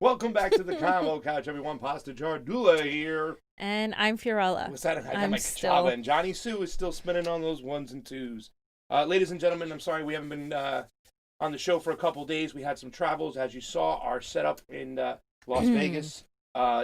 Welcome back to the Convo Couch, everyone. Pasta Jardula here. And I'm Fiorella. What's that? I got my Kachaba, and Johnny Sue is still spinning on those ones and twos. Ladies and gentlemen, I'm sorry we haven't been on the show for a couple days. We had some travels. As you saw, our setup in Las Vegas.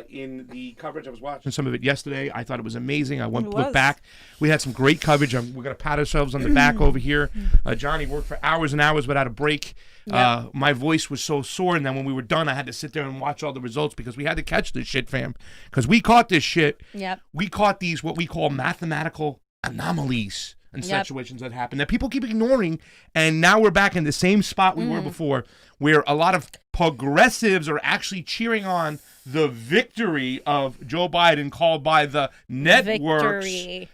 In the coverage, I was watching some of it yesterday. I thought it was amazing. I looked back. We had some great coverage. We're going to pat ourselves on the back over here. Johnny worked for hours and hours without a break. Yep. My voice was so sore, and then when we were done, I had to sit there and watch all the results because we had to catch this shit, fam. Because we caught this shit. Yep. We caught these, what we call mathematical anomalies and situations that happen that people keep ignoring, and now we're back in the same spot we were before, where a lot of progressives are actually cheering on the victory of Joe Biden called by the networks. Victory.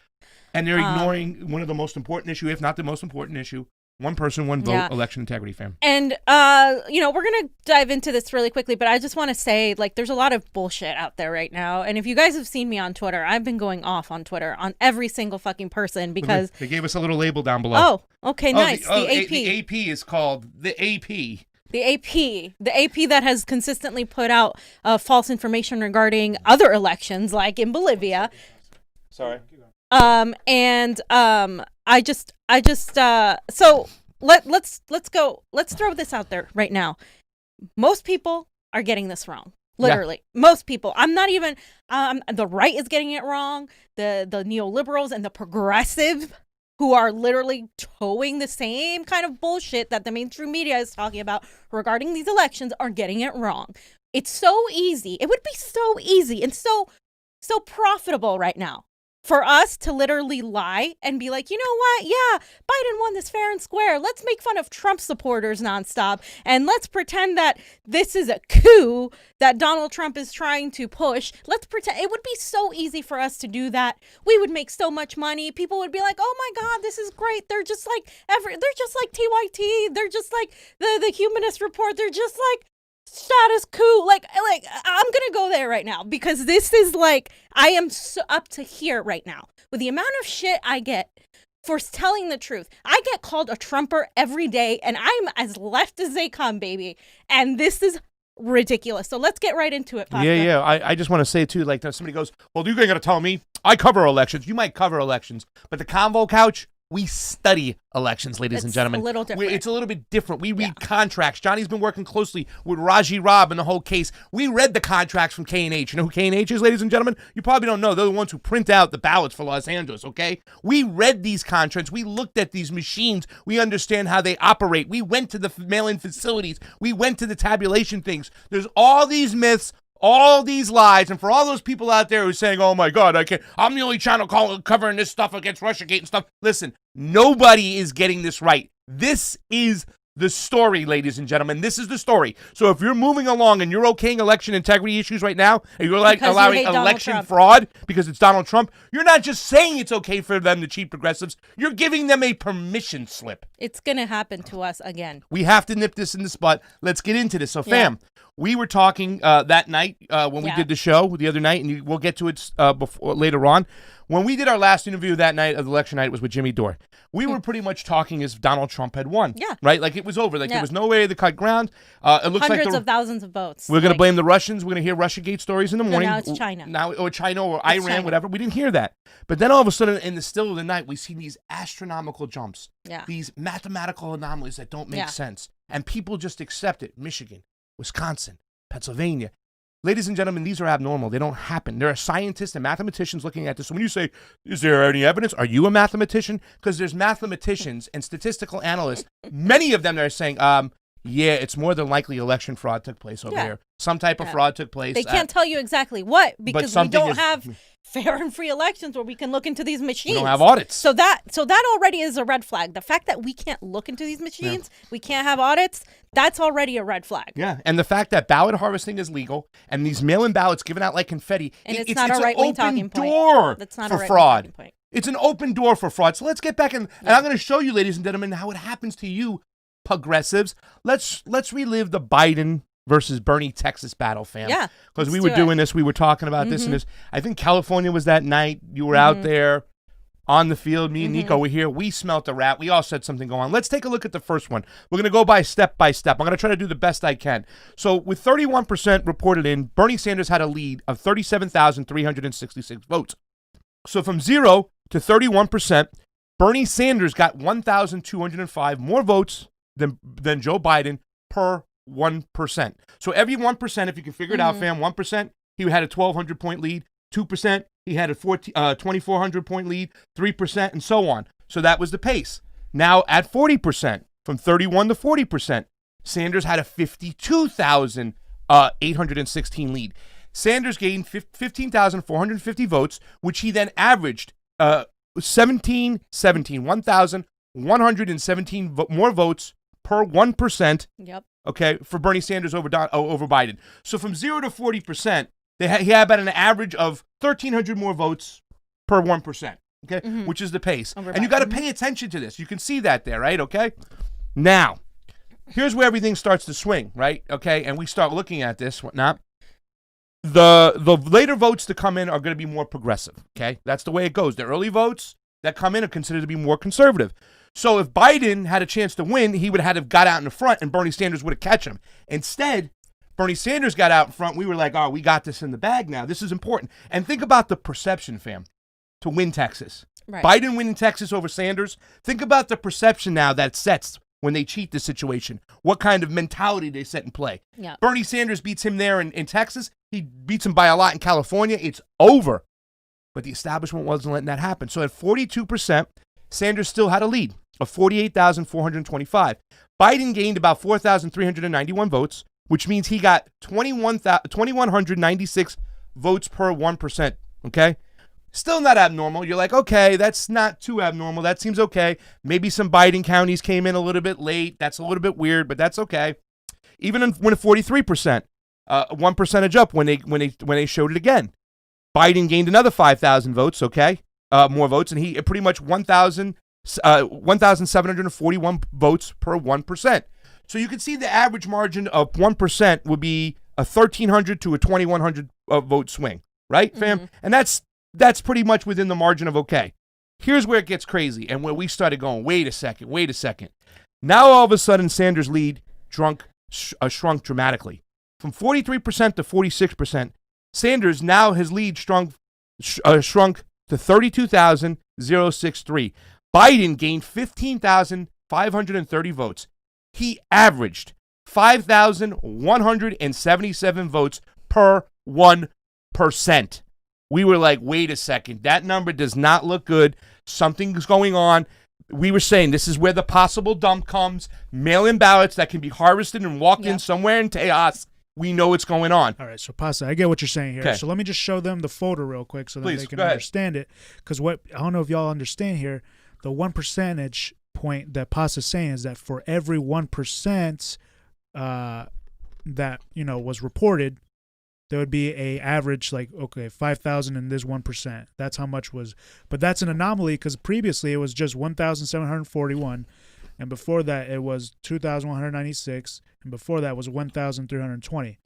And they're ignoring one of the most important issue, if not the most important issue. One person, one vote, election integrity, fam. And, we're going to dive into this really quickly, but I just want to say, there's a lot of bullshit out there right now. And if you guys have seen me on Twitter, I've been going off on Twitter on every single fucking person because... They gave us a little label down below. Oh, okay, nice. The AP. The AP is called the AP. The AP that has consistently put out false information regarding other elections, like in Bolivia. Sorry. So let's go. Let's throw this out there right now. Most people are getting this wrong. Literally, most people. I'm not even. The right is getting it wrong. The neoliberals and the progressive, who are literally towing the same kind of bullshit that the mainstream media is talking about regarding these elections, are getting it wrong. It's so easy. It would be so easy and so profitable right now for us to literally lie and be like, you know what? Yeah, Biden won this fair and square. Let's make fun of Trump supporters nonstop. And let's pretend that this is a coup that Donald Trump is trying to push. Let's pretend. It would be so easy for us to do that. We would make so much money. People would be like, oh my God, this is great. They're just like they're just like TYT. They're just like the Humanist Report. They're just like status coup. Like I'm gonna go there right now because this is I am so up to here right now with the amount of shit I get for telling the truth. I get called a Trumper every day, and I'm as left as they come, baby. And this is ridiculous. So let's get right into it, Papa. Yeah. I just want to say too, somebody goes, well, you're gonna tell me I cover elections. You might cover elections, but the Convo Couch, we study elections, ladies and gentlemen. It's a little different. It's a little bit different. We read contracts. Johnny's been working closely with Raji Robb and the whole case. We read the contracts from K&H. You know who K&H is, ladies and gentlemen? You probably don't know. They're the ones who print out the ballots for Los Angeles, okay? We read these contracts. We looked at these machines. We understand how they operate. We went to the mail-in facilities. We went to the tabulation things. There's all these myths, all these lies, and for all those people out there who are saying, oh my God, I'm the only channel covering this stuff against Russiagate and stuff. Listen, nobody is getting this right. This is the story, ladies and gentlemen. This is the story. So if you're moving along and you're okaying election integrity issues right now, and you're allowing election fraud because it's Donald Trump, you're not just saying it's okay for them to cheat progressives. You're giving them a permission slip. It's going to happen to us again. We have to nip this in the spot. Let's get into this. So, fam, we were talking that night when we did the show the other night, and we'll get to it later on. When we did our last interview that night of the election night, it was with Jimmy Dore. We were pretty much talking as Donald Trump had won. Yeah. Right? It was over. There was no way to cut ground. It looks Hundreds of thousands of votes. We're going to blame the Russians. We're going to hear Russiagate stories in the morning. Now it's China. Or China or Iran, whatever. We didn't hear that. But then all of a sudden, in the still of the night, we see these astronomical jumps. Yeah. These mathematical anomalies that don't make sense. And people just accept it. Michigan, Wisconsin, Pennsylvania. Ladies and gentlemen, these are abnormal. They don't happen. There are scientists and mathematicians looking at this. So when you say, is there any evidence? Are you a mathematician? Because there's mathematicians and statistical analysts, many of them that are saying, it's more than likely election fraud took place over here. Some type of fraud took place. They can't tell you exactly what because we don't have fair and free elections where we can look into these machines. We don't have audits. So that already is a red flag. The fact that we can't look into these machines, we can't have audits, that's already a red flag. Yeah, and the fact that ballot harvesting is legal and these mail-in ballots given out like confetti, and it's not a right-wing talking point. That's not a right-wing talking point. It's an open door for fraud. So let's get back and I'm going to show you, ladies and gentlemen, how it happens to you, progressives. Let's relive the Biden versus Bernie Texas battle, fam. Yeah. Because we were doing this. We were talking about this and this. I think California was that night. You were out there. on the field. Me and Niko were here. We smelt a rat. We all said something going on. Let's take a look at the first one. We're going to go by step. I'm going to try to do the best I can. So with 31% reported in, Bernie Sanders had a lead of 37,366 votes. So from 0 to 31%, Bernie Sanders got 1,205 more votes than Joe Biden per 1%. So every 1%, if you can figure it out, fam, 1%, he had a 1,200-point lead. 2%, he had a 2,400-point lead. 3%, and so on. So that was the pace. Now at 40%, from 31 to 40%, Sanders had a 52,816 lead. Sanders gained 15,450 votes, which he then averaged 1,117 more votes per 1%. Yep. Okay, for Bernie Sanders over Biden. So from 0 to 40%, he had about an average of 1,300 more votes per 1%. Okay, which is the pace. And you got to pay attention to this. You can see that there, right? Okay. Now, here's where everything starts to swing, right? Okay, and we start looking at this, whatnot. The later votes to come in are going to be more progressive, okay? That's the way it goes. The early votes that come in are considered to be more conservative. So if Biden had a chance to win, he would have got out in the front and Bernie Sanders would have catch him. Instead, Bernie Sanders got out in front. We were like, oh, we got this in the bag now. This is important. And think about the perception, fam, to win Texas. Right. Biden winning Texas over Sanders. Think about the perception now that sets when they cheat the situation. What kind of mentality they set in play. Yeah. Bernie Sanders beats him there in Texas. He beats him by a lot in California. It's over. But the establishment wasn't letting that happen. So at 42%, Sanders still had a lead of 48,425. Biden gained about 4,391 votes, which means he got 2,196 votes per 1%. Okay? Still not abnormal. You're like, okay, that's not too abnormal. That seems okay. Maybe some Biden counties came in a little bit late. That's a little bit weird, but that's okay. Even when 43%, 1 percentage up when they showed it again. Biden gained another 5,000 votes, okay? More votes, and he pretty much 1,741 votes per 1%. So you can see the average margin of 1% would be a 1,300 to a 2,100 vote swing, right, fam? And that's pretty much within the margin of okay. Here's where it gets crazy and where we started going, wait a second. Now all of a sudden Sanders' lead shrunk dramatically. From 43% to 46%, Sanders, now his lead shrunk to 32,063. Biden gained 15,530 votes. He averaged 5,177 votes per 1%. We were like, wait a second, that number does not look good. Something's going on. We were saying this is where the possible dump comes. Mail-in ballots that can be harvested and walked in somewhere in Tejas. We know what's going on. All right, so Pasa, I get what you're saying here. Okay. So let me just show them the photo real quick so that they can understand it. Because what I don't know if y'all understand here, the 1 percentage point that Pasa's saying is that for every 1% that was reported, there would be a average 5,000 in this 1%. That's how much was. But that's an anomaly because previously it was just 1,741. And before that, it was 2,196, and before that was 1,320.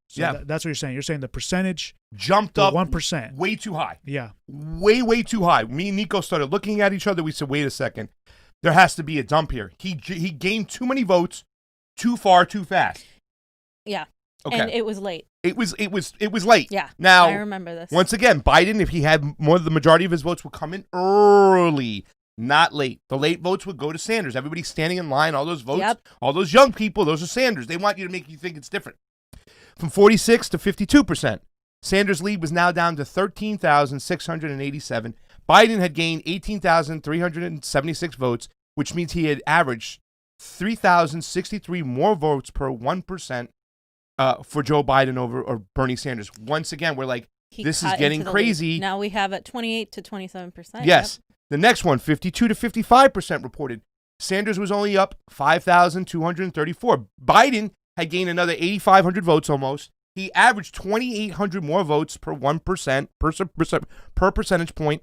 So that's what you're saying. You're saying the percentage jumped up 1%, way too high. Yeah, way too high. Me and Niko started looking at each other. We said, "Wait a second, there has to be a dump here." He gained too many votes, too far, too fast. Yeah. Okay. And it was late. It was late. Yeah. Now I remember this. Once again, Biden, if he had the majority of his votes would come in early. Not late. The late votes would go to Sanders. Everybody's standing in line. All those votes, all those young people, those are Sanders. They want you to make you think it's different. From 46 to 52%, Sanders' lead was now down to 13,687. Biden had gained 18,376 votes, which means he had averaged 3,063 more votes per 1% for Joe Biden over Bernie Sanders. Once again, we're like, this is getting crazy. Now we have it 28 to 27%. Yes. Yep. The next one, 52 to 55% reported. Sanders was only up 5,234. Biden had gained another 8,500 votes almost. He averaged 2,800 more votes per 1% per percentage point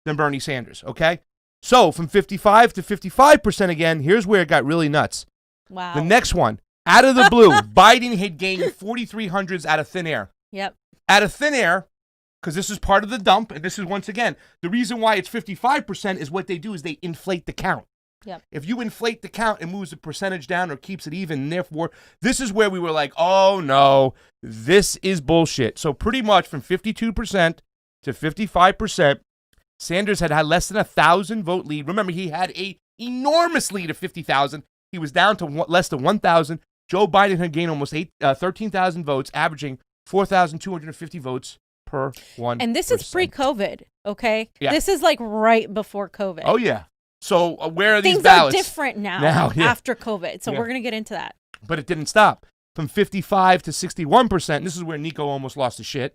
than Bernie Sanders, okay? So from 55 to 55% again, here's where it got really nuts. Wow. The next one, out of the blue, Biden had gained 4,300s out of thin air. Yep. Out of thin air, because this is part of the dump, and this is, once again, the reason why it's 55% is what they do is they inflate the count. Yep. If you inflate the count, it moves the percentage down or keeps it even, and therefore, this is where we were like, oh, no, this is bullshit. So pretty much from 52% to 55%, Sanders had less than 1,000 vote lead. Remember, he had a enormous lead of 50,000. He was down to less than 1,000. Joe Biden had gained almost 13,000 votes, averaging 4,250 votes per one. And this is pre-COVID, okay? Yeah. This is like right before COVID. Oh, yeah. So where are these Things ballots? Things are different now after COVID. So we're going to get into that. But it didn't stop. From 55 to 61%, this is where Niko almost lost his shit.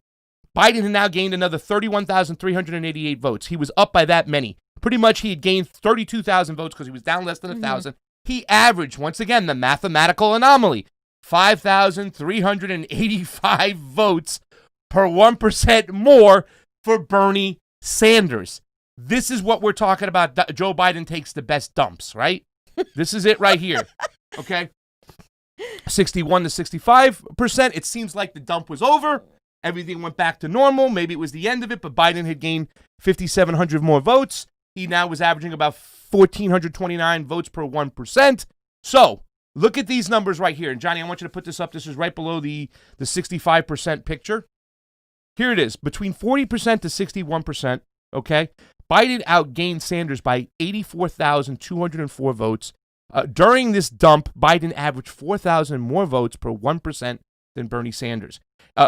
Biden had now gained another 31,388 votes. He was up by that many. Pretty much he had gained 32,000 votes because he was down less than 1,000. He averaged, once again, the mathematical anomaly, 5,385 votes per 1% more for Bernie Sanders. This is what we're talking about. Joe Biden takes the best dumps, right? This is it right here. Okay? 61 to 65%. It seems like the dump was over. Everything went back to normal. Maybe it was the end of it, but Biden had gained 5,700 more votes. He now was averaging about 1,429 votes per 1%. So, look at these numbers right here. And Johnny, I want you to put this up. This is right below the 65% picture. Here it is. Between 40% to 61%, okay? Biden outgained Sanders by 84,204 votes. During this dump, Biden averaged 4,000 more votes per 1% than Bernie Sanders.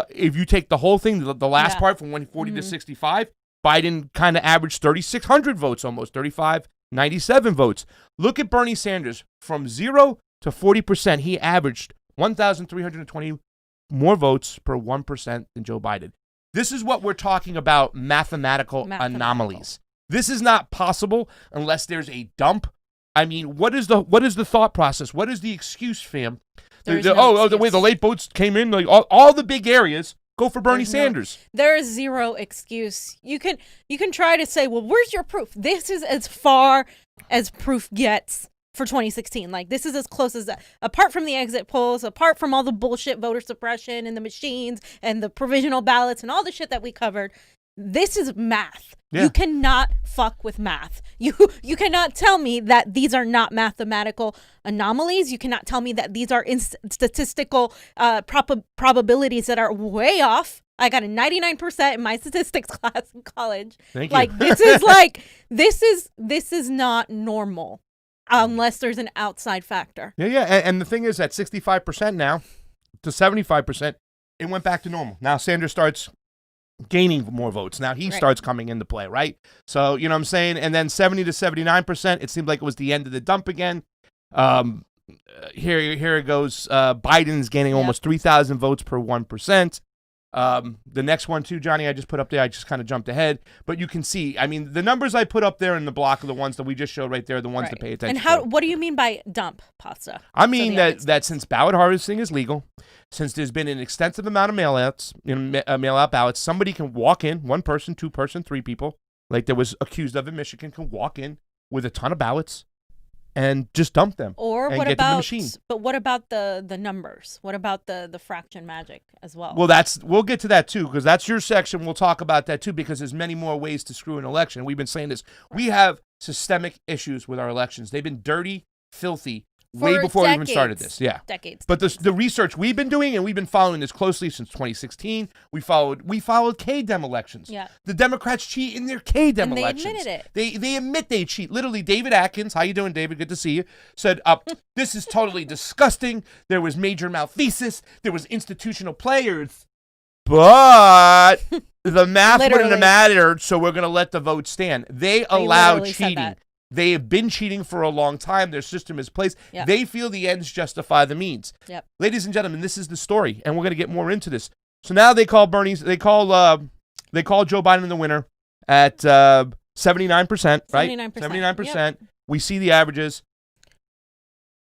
If you take the whole thing, the last part from 140 to 65, Biden kind of averaged 3,600 votes almost, 3,597 votes. Look at Bernie Sanders. From 0 to 40%, he averaged 1,320 more votes per 1% than Joe Biden. This is what we're talking about, mathematical anomalies. This is not possible unless there's a dump. I mean, what is the thought process? What is the excuse, fam? The way the late votes came in, like all the big areas go for Bernie Sanders. There is zero excuse. You can try to say, well, where's your proof? This is as far as proof gets for 2016. Like, this is as close as that. Apart from the exit polls, apart from all the bullshit voter suppression and the machines and the provisional ballots and all the shit that we covered, this is math. Yeah. You cannot fuck with math. You cannot tell me that these are not mathematical anomalies. You cannot tell me that these are statistical probabilities that are way off. I got a 99% in my statistics class in college. Thank you. Like, this is not normal unless there's an outside factor. Yeah. And the thing is, at 65% now to 75%, it went back to normal. Now Sanders starts gaining more votes. Now he starts coming into play, right? So, you know what I'm saying? And then 70 to 79%, it seemed like it was the end of the dump again. Here it goes. Biden's gaining almost 3,000 votes per 1%. The next one too, Johnny, I just put up there. I just kind of jumped ahead. But you can see, I mean, the numbers I put up there in the block are the ones that we just showed right there, the ones to pay attention to. And what do you mean by dump, Pasta? I mean that since ballot harvesting is legal, since there's been an extensive amount of mail-out ballots, somebody can walk in, one person, two person, three people, like there was accused of in Michigan, can walk in with a ton of ballots and just dump them. Or what about the numbers? What about the fraction magic as well? Well, we'll get to that too, because that's your section. We'll talk about that too, because there's many more ways to screw an election. We've been saying this. We have systemic issues with our elections. They've been dirty, filthy, way before we even started this. Yeah. Decades. But the research we've been doing, and we've been following this closely since 2016. We followed K-Dem elections. Yeah. The Democrats cheat in their K-Dem elections. They admitted it. They admit they cheat. Literally, David Atkins, how you doing, David? Good to see you. Said, this is totally disgusting. There was major malfeasance. There was institutional players. But the math wouldn't have mattered, so we're going to let the vote stand. They allow cheating. They have been cheating for a long time. Their system is placed. Yep. They feel the ends justify the means. Yep. Ladies and gentlemen, this is the story, and we're going to get more into this. So now they call Joe Biden the winner at 79%, right? 79%. Yep. We see the averages.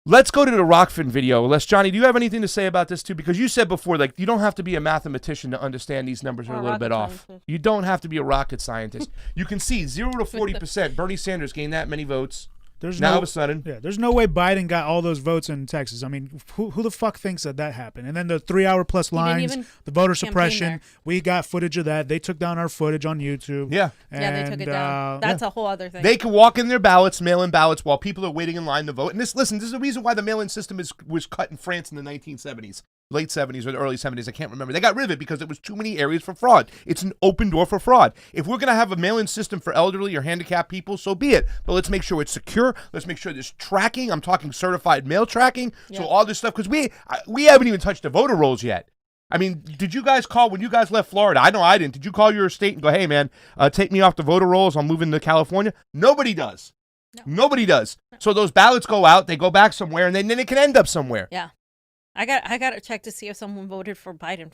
Let's go to the Rokfin video. Johnny, do you have anything to say about this too? Because you said before, like, you don't have to be a mathematician to understand these numbers are a little bit off. You don't have to be a rocket scientist. You can see 0 to 40%. Bernie Sanders gained that many votes. Now all of a sudden. Yeah, there's no way Biden got all those votes in Texas. I mean, who the fuck thinks that happened? And then the 3-hour-plus lines, the voter suppression, we got footage of that. They took down our footage on YouTube. Yeah. They took it down. That's a whole other thing. They can walk in their ballots, mail-in ballots, while people are waiting in line to vote. And this is the reason why the mail-in system was cut in France in the 1970s. Late 70s or the early 70s, I can't remember. They got rid of it because there was too many areas for fraud. It's an open door for fraud. If we're going to have a mail-in system for elderly or handicapped people, so be it. But let's make sure it's secure. Let's make sure there's tracking. I'm talking certified mail tracking. So all this stuff, because we haven't even touched the voter rolls yet. I mean, did you guys call when you guys left Florida? I know I didn't. Did you call your state and go, hey, man, take me off the voter rolls. I'm moving to California? Nobody does. No. Nobody does. No. So those ballots go out. They go back somewhere, and then it can end up somewhere. Yeah. I got to check to see if someone voted for Biden.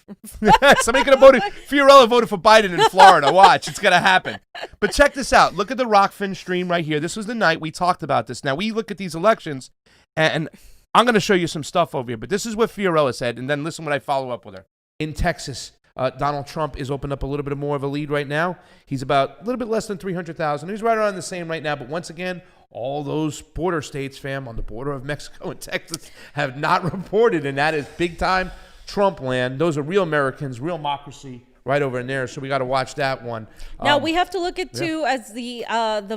Somebody could have voted. Fiorella voted for Biden in Florida. Watch, it's gonna happen. But check this out. Look at the Rokfin stream right here. This was the night we talked about this. Now we look at these elections, and I'm gonna show you some stuff over here. But this is what Fiorella said, and then listen when I follow up with her. In Texas, Donald Trump is opened up a little bit more of a lead right now. He's about a little bit less than 300,000. He's right around the same right now. But once again, all those border states, fam, on the border of Mexico and Texas have not reported, and that is big-time Trump land. Those are real Americans, real democracy right over in there, so we got to watch that one. Now, we have to look at, too, as the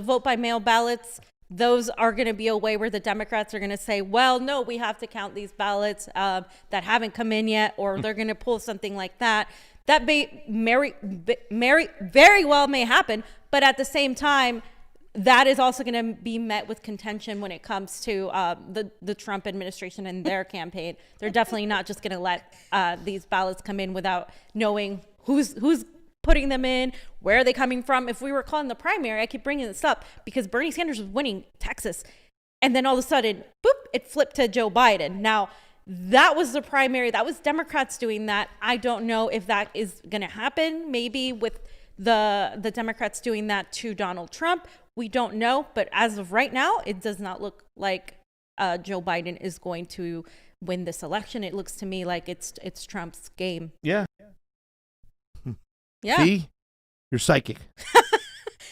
vote-by-mail ballots, those are going to be a way where the Democrats are going to say, well, no, we have to count these ballots that haven't come in yet, or they're going to pull something like that. That very well may happen, but at the same time, that is also going to be met with contention when it comes to the Trump administration and their campaign. They're definitely not just going to let these ballots come in without knowing who's putting them in, where are they coming from. If we recall in the primary, I keep bringing this up because Bernie Sanders was winning Texas, and then all of a sudden, boop, it flipped to Joe Biden. Now, that was the primary. That was Democrats doing that. I don't know if that is going to happen, maybe with the Democrats doing that to Donald Trump. We don't know, but as of right now, it does not look like Joe Biden is going to win this election. It looks to me like it's Trump's game. Yeah. Yeah. See? You're psychic.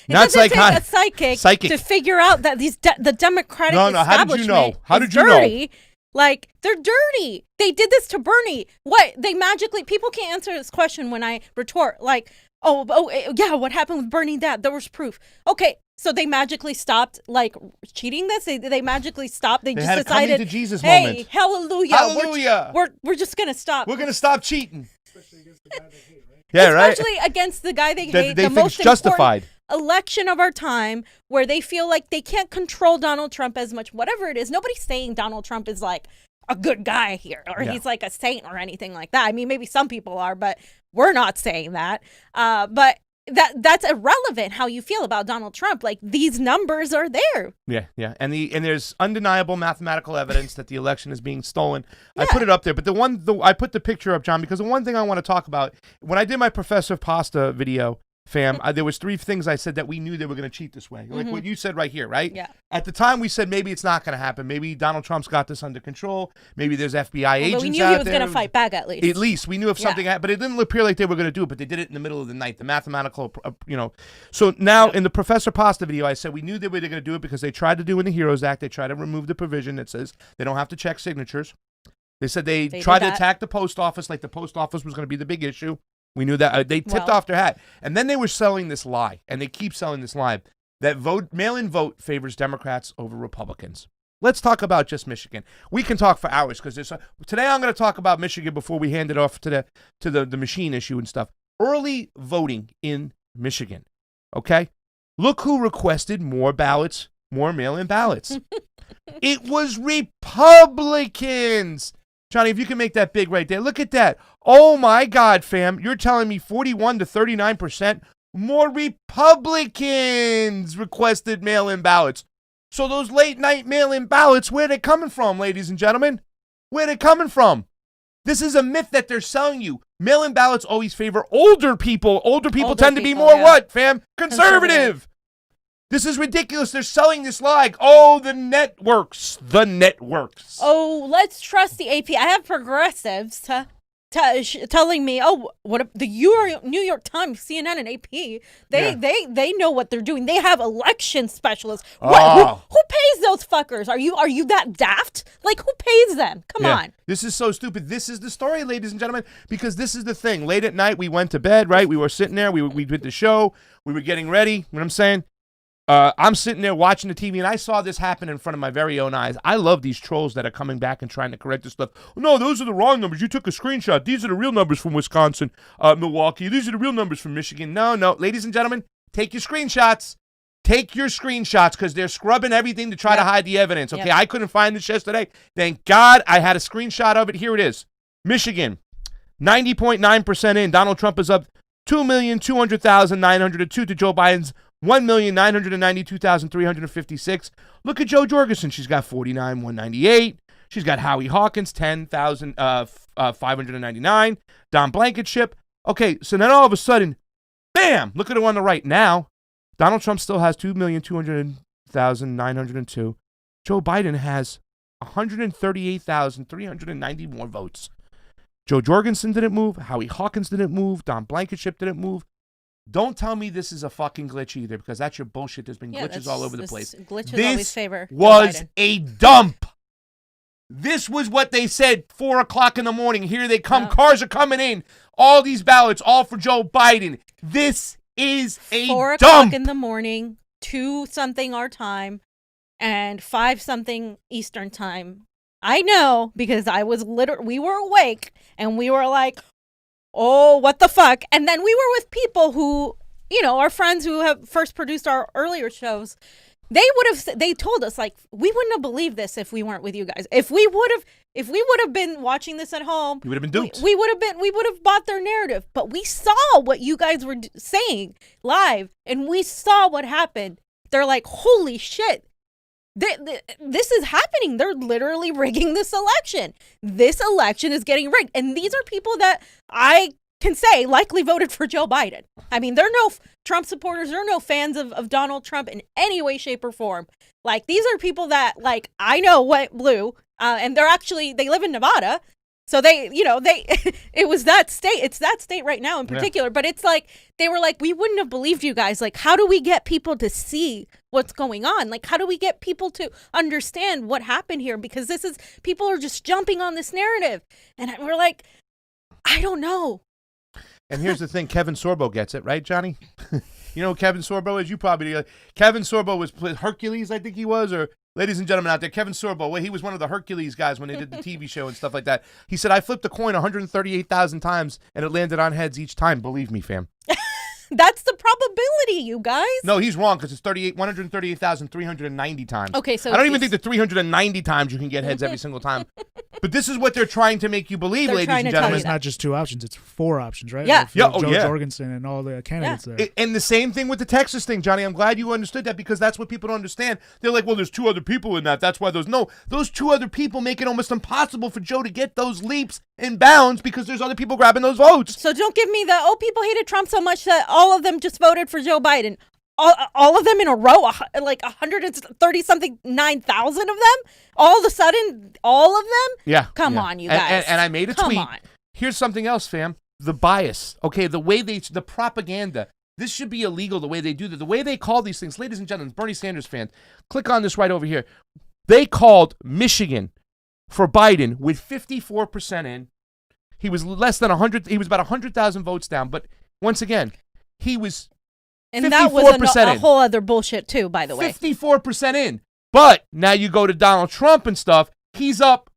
Not psychotic. A psychic to figure out that the Democratic establishment How did you dirty. know? Like, they're dirty. They did this to Bernie. What? They magically... People can't answer this question when I retort, like, oh, yeah, what happened with Bernie? There was proof. Okay, so they magically stopped, like, cheating this? They magically stopped? They just had decided, a coming to Jesus hey, moment. Hallelujah. We're just going to stop. We're going to stop cheating. Especially against the guy they hate, right? Yeah, right. Especially against the guy they hate. They the think most it's justified. Election of our time, where they feel like they can't control Donald Trump as much, whatever it is. Nobody's saying Donald Trump is like a good guy here, or he's like a saint or anything like that. I mean, maybe some people are, but we're not saying that. But that's irrelevant how you feel about Donald Trump. Like, these numbers are there. Yeah. And there's undeniable mathematical evidence that the election is being stolen. Yeah. I put it up there, but I put the picture up, John, because the one thing I want to talk about, when I did my Professor Pasta video, fam, there was 3 things I said that we knew they were going to cheat this way. Like what you said right here, right? Yeah. At the time, we said maybe it's not going to happen. Maybe Donald Trump's got this under control. Maybe there's FBI agents out there. But we knew he was going to fight back at least. At least. We knew if something happened. But it didn't appear like they were going to do it, but they did it in the middle of the night. The mathematical, So now in the Professor Pasta video, I said we knew they were going to do it because they tried to do in the HEROES Act. They tried to remove the provision that says they don't have to check signatures. They said they tried to attack the post office, like the post office was going to be the big issue. We knew that. They tipped off their hat. And then they were selling this lie, and they keep selling this lie, that mail-in vote favors Democrats over Republicans. Let's talk about just Michigan. We can talk for hours, because today I'm going to talk about Michigan before we hand it off to the machine issue and stuff. Early voting in Michigan, okay? Look who requested more ballots, more mail-in ballots. It was Republicans. Johnny, if you can make that big right there. Look at that. Oh, my God, fam. You're telling me 41 to 39% more Republicans requested mail-in ballots. So those late-night mail-in ballots, where are they coming from, ladies and gentlemen? Where are they coming from? This is a myth that they're selling you. Mail-in ballots always favor older people. Older people tend to be more what, fam? Conservative. This is ridiculous. They're selling this like, oh, the networks. The networks. Oh, let's trust the AP. I have progressives. telling me, oh, what the New York Times, CNN, and AP, they know what they're doing. They have election specialists. What? Who pays those fuckers? Are you that daft? Like, who pays them? Come on. This is so stupid. This is the story, ladies and gentlemen, because this is the thing. Late at night, we went to bed, right? We were sitting there. We did the show. We were getting ready. You know what I'm saying? I'm sitting there watching the TV, and I saw this happen in front of my very own eyes. I love these trolls that are coming back and trying to correct this stuff. No, those are the wrong numbers. You took a screenshot. These are the real numbers from Wisconsin, Milwaukee. These are the real numbers from Michigan. No, ladies and gentlemen, take your screenshots. Take your screenshots because they're scrubbing everything to try to hide the evidence. Okay, I couldn't find this yesterday. Thank God I had a screenshot of it. Here it is. Michigan, 90.9% in. Donald Trump is up 2,200,902 to Joe Biden's 1,992,356. Look at Jo Jorgensen. She's got 49,198. She's got Howie Hawkins, 10,599. Don Blankenship. Okay, so then all of a sudden, bam! Look at her on the right now. Donald Trump still has 2,200,902. Joe Biden has 138,390 more votes. Jo Jorgensen didn't move. Howie Hawkins didn't move. Don Blankenship didn't move. Don't tell me this is a fucking glitch either, because that's your bullshit. There's been glitches all over the place. Glitches always favor was a dump. This was what they said 4 o'clock in the morning. Here they come. Cars are coming in. All these ballots, all for Joe Biden. This is a 4 dump. o'clock in the morning, 2-something our time, and 5-something Eastern time. I know, because we were awake, and we were like, oh, what the fuck? And then we were with people who, our friends who have first produced our earlier shows. They told us, like, we wouldn't have believed this if we weren't with you guys. If we would have been watching this at home, we would have been duped. We would have bought their narrative. But we saw what you guys were saying live, and we saw what happened. They're like, holy shit. This is happening. They're literally rigging this election. This election is getting rigged. And these are people that I can say likely voted for Joe Biden. I mean, they're no Trump supporters. They're no fans of Donald Trump in any way, shape, or form. Like, these are people that, like, I know what blue, and they live in Nevada. So it was that state. It's that state right now in particular. Yeah. But it's like, they were like, we wouldn't have believed you guys. Like, how do we get people to see what's going on? Like, how do we get people to understand what happened here? Because people are just jumping on this narrative. And we're like, I don't know. And here's the thing. Kevin Sorbo gets it, right, Johnny? You know who Kevin Sorbo is? You probably do. Kevin Sorbo was Hercules, I think he was, or ladies and gentlemen out there, Kevin Sorbo, he was one of the Hercules guys when they did the TV show and stuff like that. He said, I flipped a coin 138,000 times, and it landed on heads each time. Believe me, fam. That's the probability, you guys. No, he's wrong, because it's 138,390 times. Okay, so I don't even think the 390 times you can get heads every single time. But this is what they're trying to make you believe, ladies and gentlemen. It's not just 2 options; it's 4 options, right? Yeah. Jo Jorgensen and all the candidates there. And the same thing with the Texas thing, Johnny. I'm glad you understood that, because that's what people don't understand. They're like, well, there's 2 other people in that. That's why those 2 other people make it almost impossible for Joe to get those leaps and bounds, because there's other people grabbing those votes. So don't give me people hated Trump so much that all of them just voted for Joe Biden. All of them in a row, like 130-something, 9,000 of them? All of a sudden, all of them? Yeah. Come on, you guys. And I made a tweet. Come on. Here's something else, fam. The bias. Okay, the way the propaganda. This should be illegal, the way they do that. The way they call these things. Ladies and gentlemen, Bernie Sanders fans, click on this right over here. They called Michigan for Biden with 54% in. He was less than 100. He was about 100,000 votes down. But once again, he was... And that was a whole other bullshit too, by the way. 54% in. But now you go to Donald Trump and stuff, he's up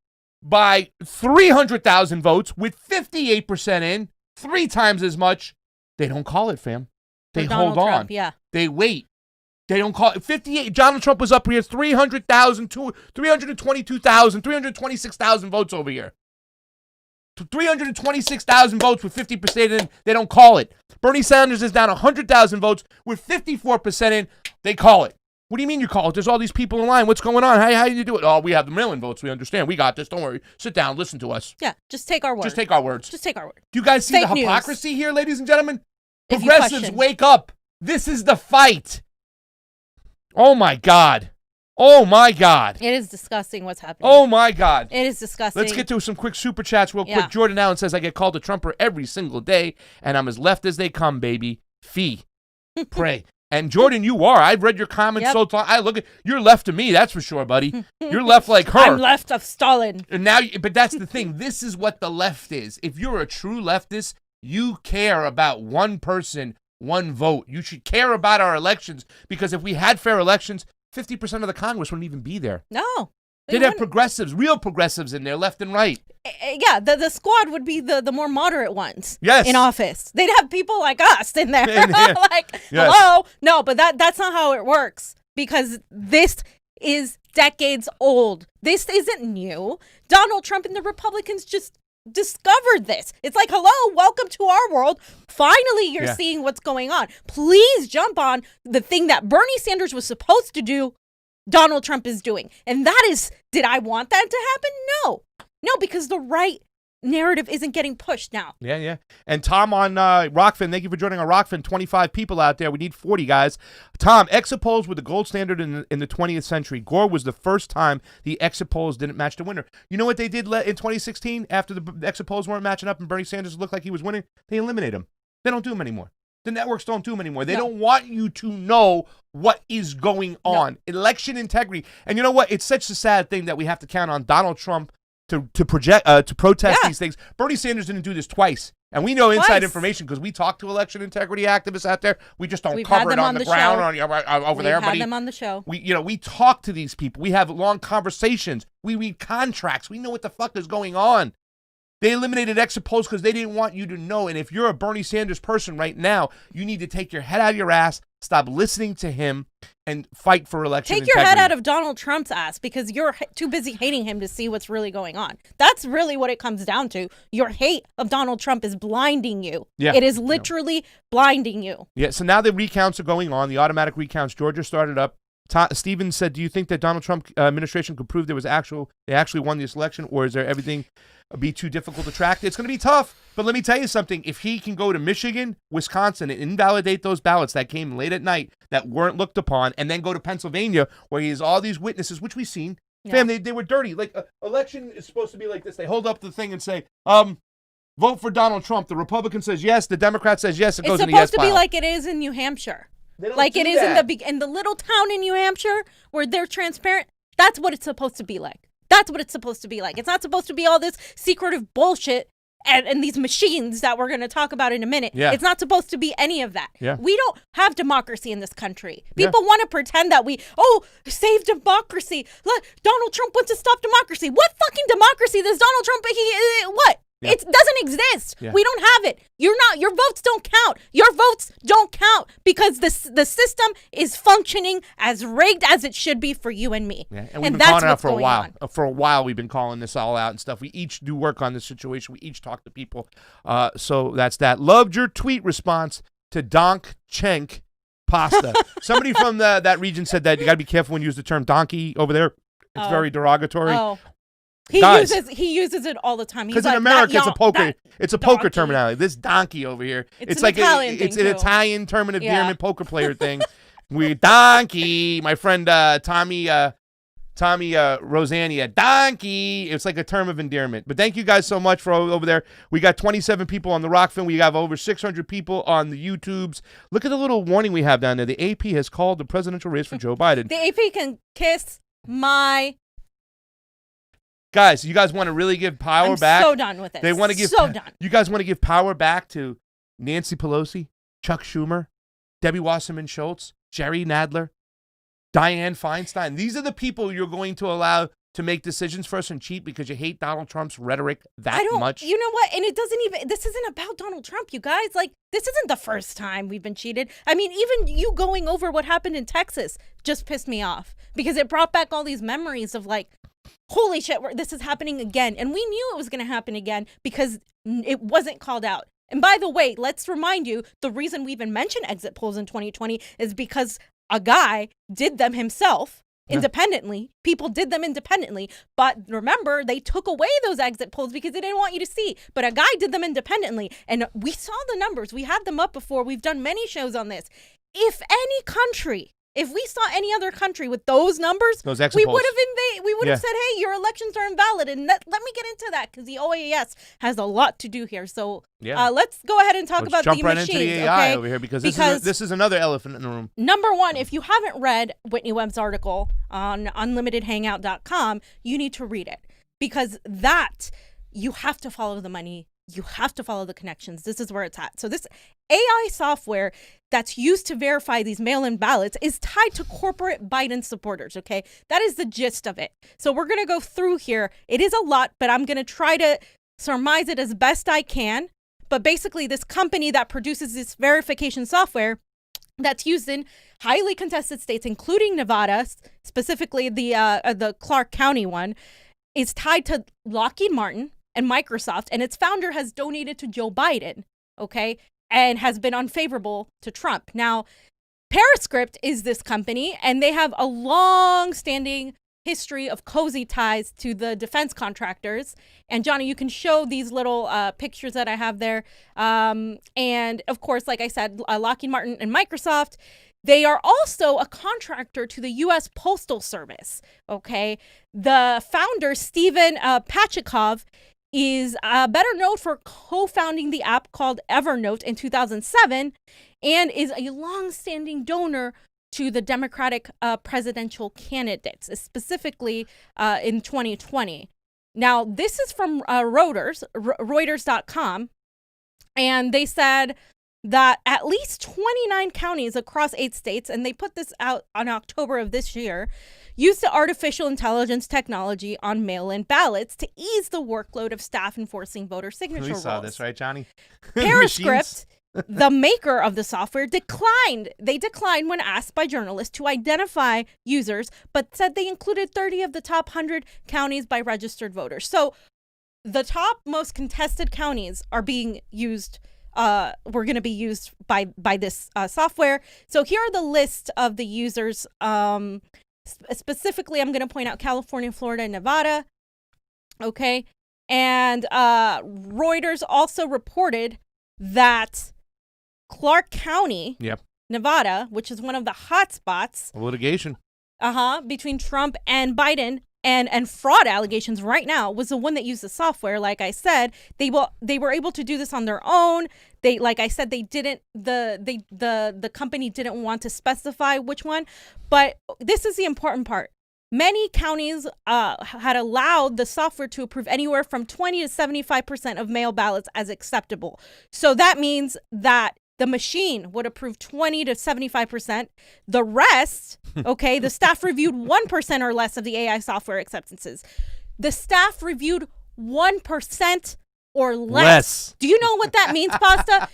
by 300,000 votes with 58% in, 3 times as much. They don't call it, fam. They hold on. Trump, yeah. They wait. They don't call it. 58. Donald Trump was up here 300,000, 322,000, 326,000 votes over here. 326,000 votes with 50% in, they don't call it. Bernie Sanders is down 100,000 votes with 54% in, they call it. What do you mean you call it? There's all these people in line. What's going on? How do you do it? Oh, we have the mail-in votes. We understand. We got this. Don't worry. Sit down. Listen to us. Yeah, just take our word. Just take our words. Just take our word. Do you guys see Fake the hypocrisy news. here, ladies and gentlemen? Progressives, wake up. This is the fight. Oh, my God. Oh, my God. It is disgusting what's happening. Oh, my God. It is disgusting. Let's get to some quick super chats real quick. Jordan Allen says, I get called a Trumper every single day, and I'm as left as they come, baby. Fee. Pray. And Jordan, you are. I've read your comments so long. I look at you're left of me, that's for sure, buddy. You're left like her. I'm left of Stalin. And now, but that's the thing. This is what the left is. If you're a true leftist, you care about one person, one vote. You should care about our elections, because if we had fair elections, 50% of the Congress wouldn't even be there. No. They'd have progressives, real progressives in there, left and right. Yeah, the squad would be the more moderate ones in office. They'd have people like us in there. Hello? No, but that's not how it works, because this is decades old. This isn't new. Donald Trump and the Republicans just discovered this. It's like, hello, welcome to our world. Finally, you're seeing what's going on. Please jump on the thing that Bernie Sanders was supposed to do. Donald Trump is doing. And that is, did I want that to happen? No, because the right narrative isn't getting pushed now. Yeah. And Tom on Rokfin, thank you for joining our Rokfin. 25 people out there. We need 40 guys. Tom, exit polls were the gold standard in the 20th century. Gore was the first time the exit polls didn't match the winner. You know what they did in 2016 after the exit polls weren't matching up and Bernie Sanders looked like he was winning? They eliminated him. They don't do them anymore. The networks don't do them anymore. They don't want you to know what is going on. Election integrity. And you know what? It's such a sad thing that we have to count on Donald Trump to protest these things. Bernie Sanders didn't do this twice. And we know inside information because we talk to election integrity activists out there. We just don't cover it on the ground over there. We've had them on the show. We talk to these people. We have long conversations. We read contracts. We know what the fuck is going on. They eliminated exit polls because they didn't want you to know. And if you're a Bernie Sanders person right now, you need to take your head out of your ass, stop listening to him, and fight for election integrity. Take your head out of Donald Trump's ass because you're too busy hating him to see what's really going on. That's really what it comes down to. Your hate of Donald Trump is blinding you. Yeah, it is literally blinding you. Yeah, so now the recounts are going on, the automatic recounts. Georgia started up. Stephen said, do you think that Donald Trump administration could prove they actually won this election, or is there everything be too difficult to track? It's going to be tough, but let me tell you something. If he can go to Michigan, Wisconsin, and invalidate those ballots that came late at night that weren't looked upon, and then go to Pennsylvania where he has all these witnesses, which we've seen, fam, they were dirty. Like, election is supposed to be like this. They hold up the thing and say, vote for Donald Trump. The Republican says yes. The Democrat says yes. It goes in the yes pile. It's supposed to be like it is in New Hampshire. Like it is in the little town in New Hampshire where they're transparent. That's what it's supposed to be like. That's what it's supposed to be like. It's not supposed to be all this secretive bullshit and these machines that we're going to talk about in a minute. Yeah. It's not supposed to be any of that. Yeah. We don't have democracy in this country. People want to pretend that save democracy. Donald Trump wants to stop democracy. What fucking democracy does Donald Trump, what? Yeah. It doesn't exist. Yeah. We don't have it. Your votes don't count. Your votes don't count because the system is functioning as rigged as it should be for you and me. Yeah. And we've been calling it out for a while. For a while, we've been calling this all out and stuff. We each do work on this situation. We each talk to people. So that's that. Loved your tweet response to Donk Chenk pasta. Somebody from that region said that you got to be careful when you use the term donkey over there. It's very derogatory. Oh. He uses it all the time. Because in America, it's a poker terminology. This donkey over here, it's like it's an Italian term of endearment poker player thing. We donkey, my friend Tommy Rosania, donkey. It's like a term of endearment. But thank you guys so much for over there. We got 27 people on the Rokfin. We have over 600 people on the YouTubes. Look at the little warning we have down there. The AP has called the presidential race for Joe Biden. The AP can kiss my. Guys, you guys want to really give power back? I'm so done with it. They want to give done. You guys want to give power back to Nancy Pelosi, Chuck Schumer, Debbie Wasserman Schultz, Jerry Nadler, Dianne Feinstein. These are the people you're going to allow to make decisions for us and cheat because you hate Donald Trump's rhetoric that much. You know what? And this isn't about Donald Trump, you guys. Like, this isn't the first time we've been cheated. I mean, even you going over what happened in Texas just pissed me off because it brought back all these memories of like, holy shit, this is happening again. And we knew it was going to happen again because it wasn't called out. And by the way, let's remind you, the reason we even mention exit polls in 2020 is because a guy did them himself independently. People did them independently. But remember, they took away those exit polls because they didn't want you to see. But a guy did them independently. And we saw the numbers. We had them up before. We've done many shows on this. If any country If we saw any other country with those numbers, we would have said, hey, your elections are invalid. And let me get into that because the OAS has a lot to do here. So let's go ahead and talk about the machines. Jump right into the AI over here because this is another elephant in the room. Number one, if you haven't read Whitney Webb's article on unlimitedhangout.com, you need to read it because you have to follow the money. You have to follow the connections. This is where it's at. So this AI software that's used to verify these mail-in ballots is tied to corporate Biden supporters, okay? That is the gist of it. So we're going to go through here. It is a lot, but I'm going to try to surmise it as best I can. But basically, this company that produces this verification software that's used in highly contested states, including Nevada, specifically the Clark County one, is tied to Lockheed Martin and Microsoft, and its founder has donated to Joe Biden, okay, and has been unfavorable to Trump. Now, Periscript is this company, and they have a long-standing history of cozy ties to the defense contractors. And Johnny, you can show these little pictures that I have there. And of course, like I said, Lockheed Martin and Microsoft, they are also a contractor to the U.S. Postal Service, okay? The founder, Stephen Pachikov, is better known for co-founding the app called Evernote in 2007 and is a long-standing donor to the Democratic presidential candidates, specifically in 2020. Now, this is from Reuters.com, and they said that at least 29 counties across 8 states, and they put this out on October of this year, used the artificial intelligence technology on mail-in ballots to ease the workload of staff enforcing voter signature rules. We saw this, right, Johnny? Periscript, the maker of the software, declined. They declined when asked by journalists to identify users, but said they included 30 of the top 100 counties by registered voters. So the top most contested counties are being used. Were going to be used by this software. So here are the list of the users. Specifically, I'm going to point out California, Florida, and Nevada. Okay. And Reuters also reported that Clark County, Nevada, which is one of the hot spots. Litigation. Between Trump and Biden and fraud allegations right now, was the one that used the software. Like I said, they were able to do this on their own. They, like I said, they didn't, the company didn't want to specify which one, but this is the important part. Many counties had allowed the software to approve anywhere from 20 to 75% of mail ballots as acceptable. So that means that the machine would approve 20 to 75%. The rest, okay, the staff reviewed 1% or less of the AI software acceptances. The staff reviewed 1% or less. Do you know what that means, Pasta?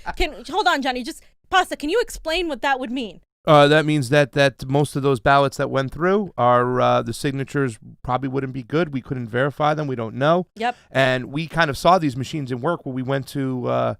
Hold on, Johnny. Pasta, can you explain what that would mean? That means that most of those ballots that went through are the signatures probably wouldn't be good. We couldn't verify them. We don't know. Yep. And we kind of saw these machines in work when we went to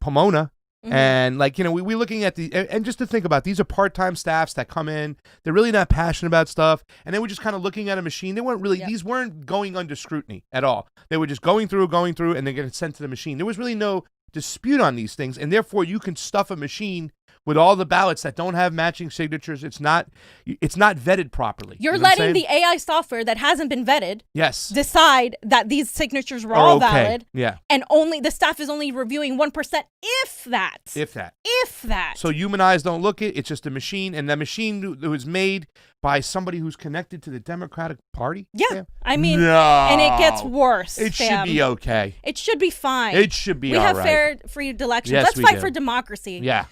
Pomona. Mm-hmm. And we looking at and just to think about, these are part-time staffs that come in. They're really not passionate about stuff. And they were just kind of looking at a machine. They weren't really, these weren't going under scrutiny at all. They were just going through, and they're getting sent to the machine. There was really no dispute on these things. And therefore you can stuff a machine with all the ballots that don't have matching signatures. It's not vetted properly. You're letting the AI software that hasn't been vetted decide that these signatures were all valid. Yeah. And only the staff is only reviewing 1%, if that. So human eyes don't look it. It's just a machine, and the machine was made by somebody who's connected to the Democratic Party. Yeah. I mean, and it gets worse. It should be okay. It should be fine. It should be all right. We have fair, free elections. Yes, Let's fight for democracy. Yeah.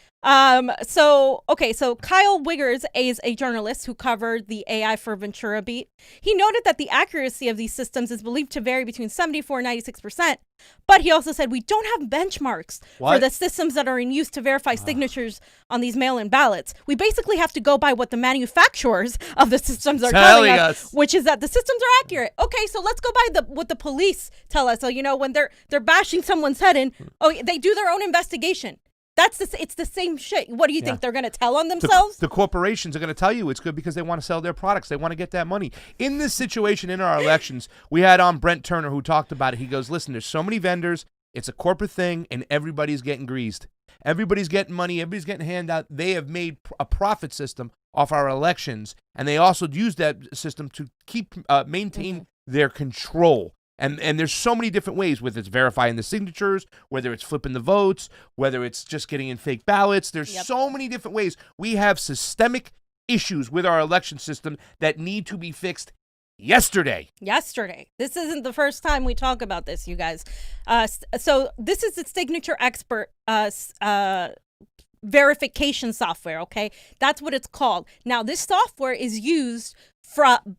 So Kyle Wiggers is a journalist who covered the AI for Ventura beat. He noted that the accuracy of these systems is believed to vary between 74 and 96%. But he also said we don't have benchmarks for the systems that are in use to verify signatures on these mail-in ballots. We basically have to go by what the manufacturers of the systems are telling us, which is that the systems are accurate. Okay, so let's go by what the police tell us. So, when they're bashing someone's head in, they do their own investigation. It's the same shit. What do you think? They're going to tell on themselves? The corporations are going to tell you it's good because they want to sell their products. They want to get that money. In this situation in our elections, we had on Brent Turner who talked about it. He goes, listen, there's so many vendors. It's a corporate thing, and everybody's getting greased. Everybody's getting money. Everybody's getting handout. They have made a profit system off our elections, and they also use that system to maintain their control. And there's so many different ways, whether it's verifying the signatures, whether it's flipping the votes, whether it's just getting in fake ballots. There's so many different ways. We have systemic issues with our election system that need to be fixed yesterday. This isn't the first time we talk about this, you guys. So this is the signature expert verification software, okay? That's what it's called. Now, this software is used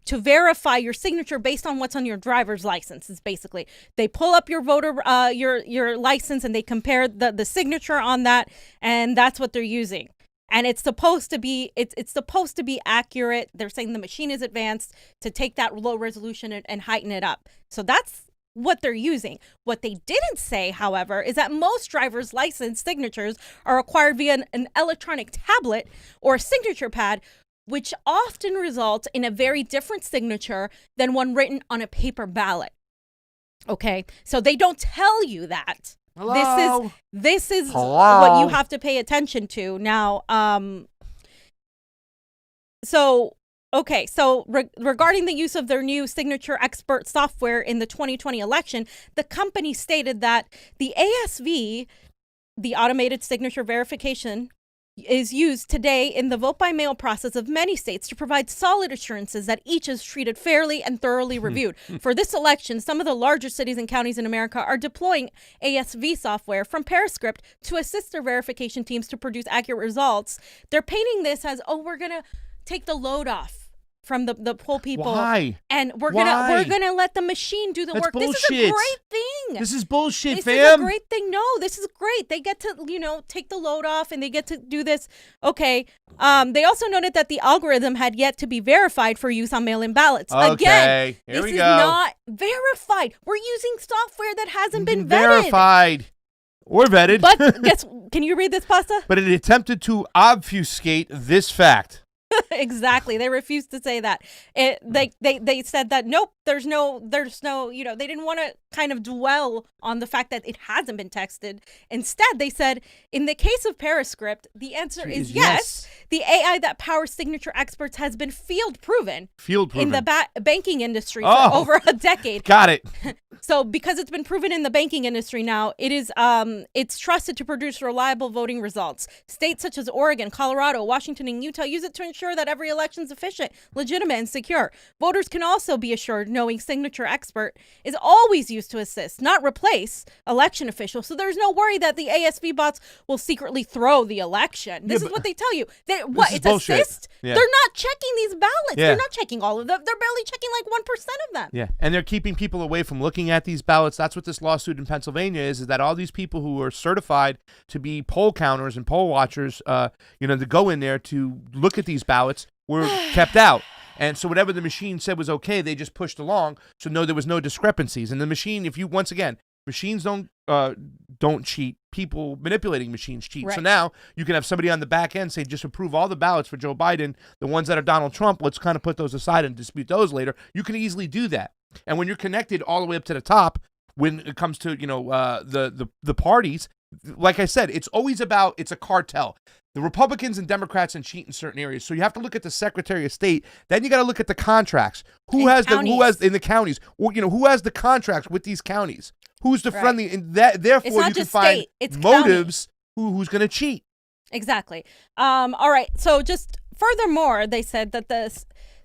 to verify your signature based on what's on your driver's license. Is basically they pull up your voter your license and they compare the signature on that, and that's what they're using. And it's supposed to be supposed to be accurate. They're saying the machine is advanced to take that low resolution and heighten it up. So that's what they're using. What they didn't say, however, is that most driver's license signatures are acquired via an electronic tablet or a signature pad, which often results in a very different signature than one written on a paper ballot. Okay, so they don't tell you that. Hello? This is what you have to pay attention to. Now, regarding the use of their new signature expert software in the 2020 election, the company stated that the ASV, the automated signature verification, is used today in the vote by mail process of many states to provide solid assurances that each is treated fairly and thoroughly reviewed. For this election, some of the larger cities and counties in America are deploying ASV software from Periscript to assist their verification teams to produce accurate results. They're painting this as, we're going to take the load off from the poll people. Why? And we're gonna let the machine do the work. Bullshit. This is a great thing. This is bullshit, this fam. This is a great thing. No, this is great. They get to, take the load off and they get to do this. Okay. They also noted that the algorithm had yet to be verified for use on mail-in ballots. Okay. Again, Here this we is go. not verified. We're using software that hasn't been vetted. Verified. Or vetted. But can you read this, Pasta? But it attempted to obfuscate this fact. Exactly. They refused to say that. They said that, nope, there's no, they didn't want to kind of dwell on the fact that it hasn't been texted. Instead, they said, in the case of Periscript, the answer is yes. The AI that powers signature experts has been field proven in the banking industry for over a decade. Got it. So because it's been proven in the banking industry now, it's trusted to produce reliable voting results. States such as Oregon, Colorado, Washington, and Utah use it to ensure that every election is efficient, legitimate, and secure. Voters can also be assured knowing signature expert is always used to assist, not replace, election officials. So there's no worry that the ASV bots will secretly throw the election. This is what they tell you. It's bullshit. Assist? Yeah. They're not checking these ballots. Yeah. They're not checking all of them. They're barely checking like 1% of them. Yeah, and they're keeping people away from looking at these ballots. That's what this lawsuit in Pennsylvania is that all these people who are certified to be poll counters and poll watchers, to go in there to look at these ballots were kept out. And so whatever the machine said was okay, they just pushed along. So no, there was no discrepancies. And the machine, machines don't cheat. People manipulating machines cheat. Right. So now you can have somebody on the back end say, just approve all the ballots for Joe Biden. The ones that are Donald Trump, let's kind of put those aside and dispute those later. You can easily do that. And when you're connected all the way up to the top, when it comes to the parties, like I said, it's a cartel. The Republicans and Democrats cheat in certain areas. So you have to look at the Secretary of State. Then you got to look at the contracts. Who has in the counties? Or who has the contracts with these counties? Who's the friendly? And therefore you can find motives who's going to cheat. Exactly. All right. So just furthermore, they said that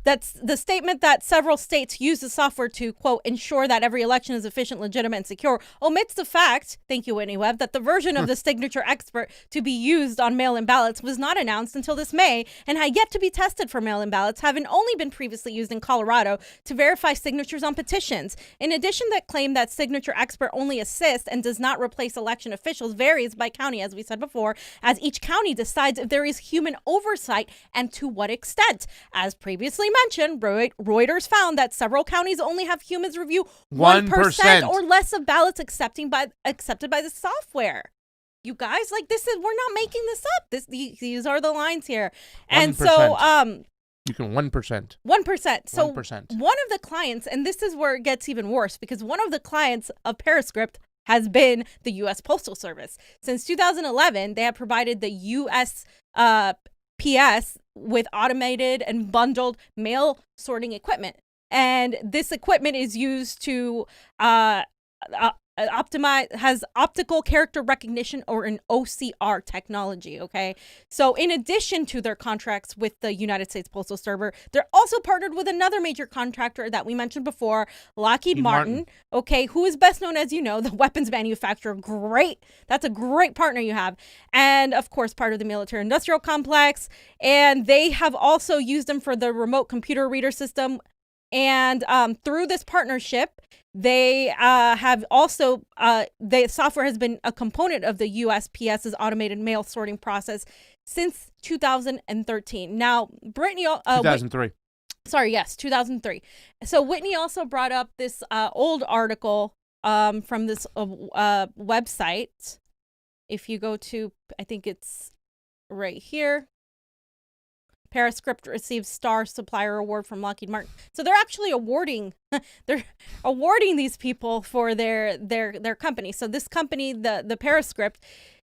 that's the statement that several states use the software to, quote, ensure that every election is efficient, legitimate, and secure, omits the fact, thank you, Whitney Webb, that the version of the signature expert to be used on mail-in ballots was not announced until this May and had yet to be tested for mail-in ballots, having only been previously used in Colorado to verify signatures on petitions. In addition, that claim that signature expert only assists and does not replace election officials varies by county, as we said before, as each county decides if there is human oversight and to what extent. As previously mentioned, Reuters found that several counties only have humans review 1% or less of ballots accepted by the software. You guys, we're not making this up. These are the lines here. 1%. And so you can 1%. 1%. So 1%. One of the clients, and this is where it gets even worse, because one of the clients of Periscript has been the U.S. Postal Service. Since 2011, they have provided the USPS with automated and bundled mail sorting equipment. And this equipment is used to has optical character recognition, or an OCR technology. Okay, so in addition to their contracts with the United States Postal Service, they're also partnered with another major contractor that we mentioned before, Lockheed Martin. Okay, who is best known as, the weapons manufacturer. That's a great partner you have, and of course part of the military industrial complex. And they have also used them for the remote computer reader system. And through this partnership, they have also, the software has been a component of the USPS's automated mail sorting process since 2013. Now, Brittany... 2003. 2003. So Whitney also brought up this old article from this website. If you go to, I think it's right here. Periscript receives Star Supplier Award from Lockheed Martin. So they're actually awarding these people for their company. So this company, the Periscript,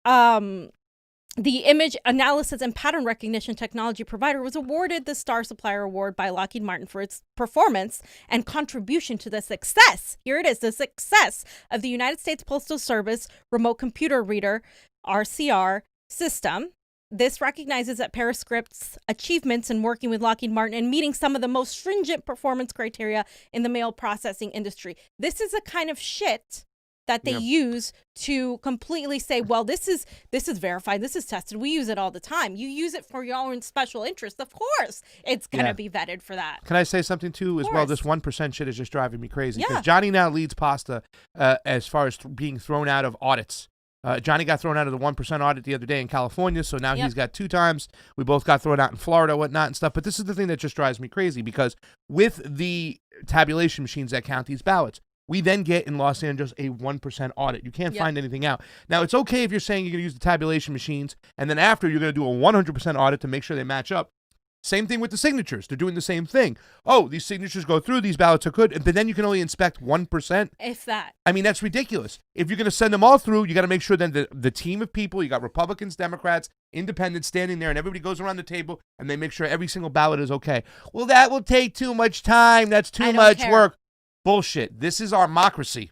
the image analysis and pattern recognition technology provider, was awarded the Star Supplier Award by Lockheed Martin for its performance and contribution to the success. Here it is, the success of the United States Postal Service Remote Computer Reader, RCR, system. This recognizes that Periscript's achievements in working with Lockheed Martin and meeting some of the most stringent performance criteria in the mail processing industry. This is a kind of shit that they use to completely say, well, this is verified, this is tested, we use it all the time. You use it for your own special interest. Of course, it's going to be vetted for that. Can I say something too as well? This 1% shit is just driving me crazy. Because Johnny now leads Pasta as far as being thrown out of audits. Johnny got thrown out of the 1% audit the other day in California, so now he's got 2 times. We both got thrown out in Florida, whatnot, and stuff. But this is the thing that just drives me crazy, because with the tabulation machines that count these ballots, we then get in Los Angeles a 1% audit. You can't find anything out. Now, it's okay if you're saying you're going to use the tabulation machines, and then after you're going to do a 100% audit to make sure they match up. Same thing with the signatures. They're doing the same thing. Oh, these signatures go through, these ballots are good, but then you can only inspect 1%. If that. I mean, that's ridiculous. If you're going to send them all through, you got to make sure then the team of people, you got Republicans, Democrats, Independents standing there, and everybody goes around the table, and they make sure every single ballot is okay. Well, that will take too much time. That's too much work. Bullshit. This is our democracy.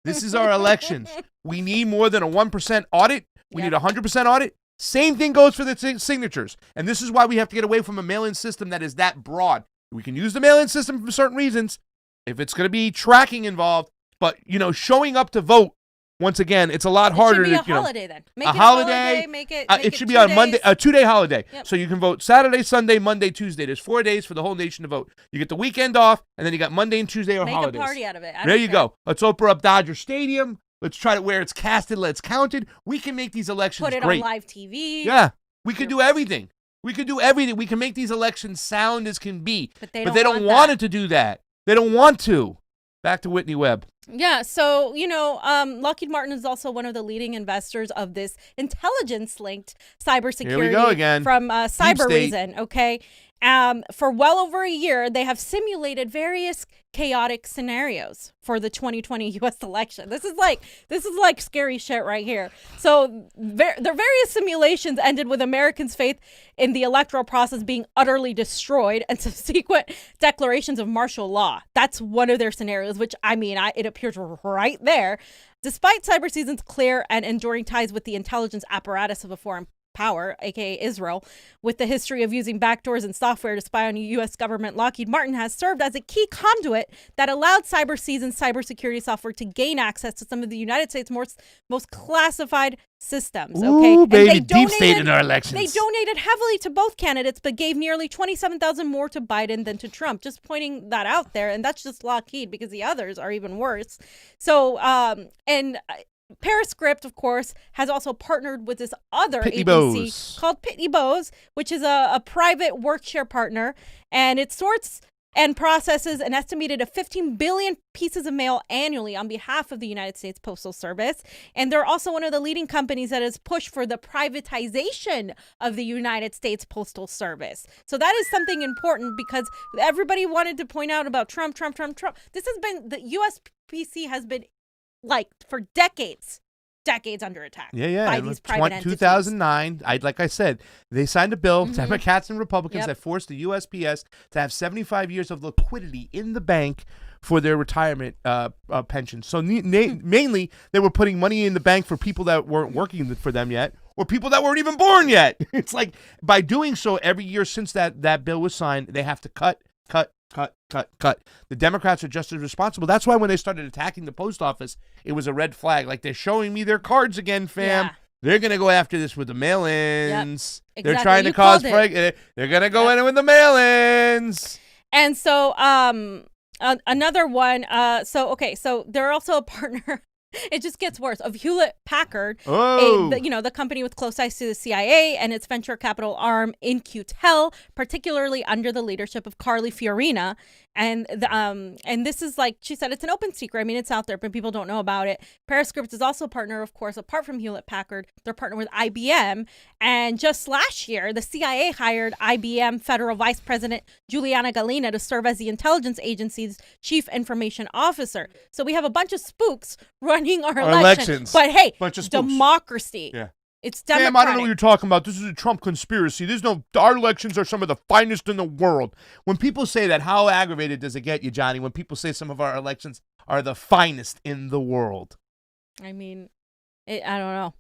This is our elections. We need more than a 1% audit. We need a 100% audit. Same thing goes for the signatures. And this is why we have to get away from a mail-in system that is that broad. We can use the mail-in system for certain reasons if it's going to be tracking involved. But, showing up to vote, once again, it's a lot harder. It should be a holiday then. Make it a holiday. Make it should be on Monday, a 2-day holiday. Yep. So you can vote Saturday, Sunday, Monday, Tuesday. There's 4 days for the whole nation to vote. You get the weekend off, and then you got Monday and Tuesday or holidays. Make a party out of it. There you go. Let's open up Dodger Stadium. Let's try to where it's casted, let's count it. We can make these elections great. Put it on live TV. Yeah. We could do everything. We can make these elections sound as can be. But they don't want it to do that. They don't want to. Back to Whitney Webb. Yeah, so, Lockheed Martin is also one of the leading investors of this intelligence-linked cybersecurity. Here we go again. From Cyber Reason, okay? For well over a year, they have simulated various chaotic scenarios for the 2020 U.S. election. This is like scary shit right here. So their various simulations ended with Americans' faith in the electoral process being utterly destroyed and subsequent declarations of martial law. That's one of their scenarios, which, it appears right there. Despite Cyber Season's clear and enduring ties with the intelligence apparatus of a foreign power, aka Israel, with the history of using backdoors and software to spy on the U.S. government, Lockheed Martin has served as a key conduit that allowed Cyber Season's cybersecurity software to gain access to some of the United States' most classified systems. Okay, ooh, baby, deep state in our elections. They donated heavily to both candidates, but gave nearly 27,000 more to Biden than to Trump. Just pointing that out there, and that's just Lockheed, because the others are even worse. So, Periscript, of course, has also partnered with this other agency called Pitney Bowes, which is a private workshare partner, and it sorts and processes an estimated 15 billion pieces of mail annually on behalf of the United States Postal Service. And they're also one of the leading companies that has pushed for the privatization of the United States Postal Service. So that is something important, because everybody wanted to point out about Trump. This has been, the USPC has been like for decades under attack. By these private entities. 2009, like I said, they signed a bill, Democrats and Republicans, that forced the USPS to have 75 years of liquidity in the bank for their retirement pensions. So mainly, they were putting money in the bank for people that weren't working for them yet, or people that weren't even born yet. It's like, by doing so, every year since that bill was signed, they have to cut. The Democrats are just as responsible. That's why when they started attacking the post office, it was a red flag. Like, they're showing me their cards again, fam. Yeah. They're going to go after this with the mail-ins. Yep. Exactly. They're trying to cause... They're going to go in with the mail-ins. And so, another one... So they're also a partner... It just gets worse. Of Hewlett-Packard, the company with close ties to the CIA and its venture capital arm In-Q-Tel, particularly under the leadership of Carly Fiorina. And this is, like she said, it's an open secret. I mean, it's out there, but people don't know about it. Periscript is also a partner, of course, apart from Hewlett-Packard. They're partnered with IBM. And just last year, the CIA hired IBM Federal Vice President Juliana Galina to serve as the intelligence agency's chief information officer. So we have a bunch of spooks running our elections. But hey, democracy. Yeah. It's democratic. Damn, I don't know what you're talking about. This is a Trump conspiracy. Our elections are some of the finest in the world. When people say that, how aggravated does it get you, Johnny, when people say some of our elections are the finest in the world? I mean, I don't know.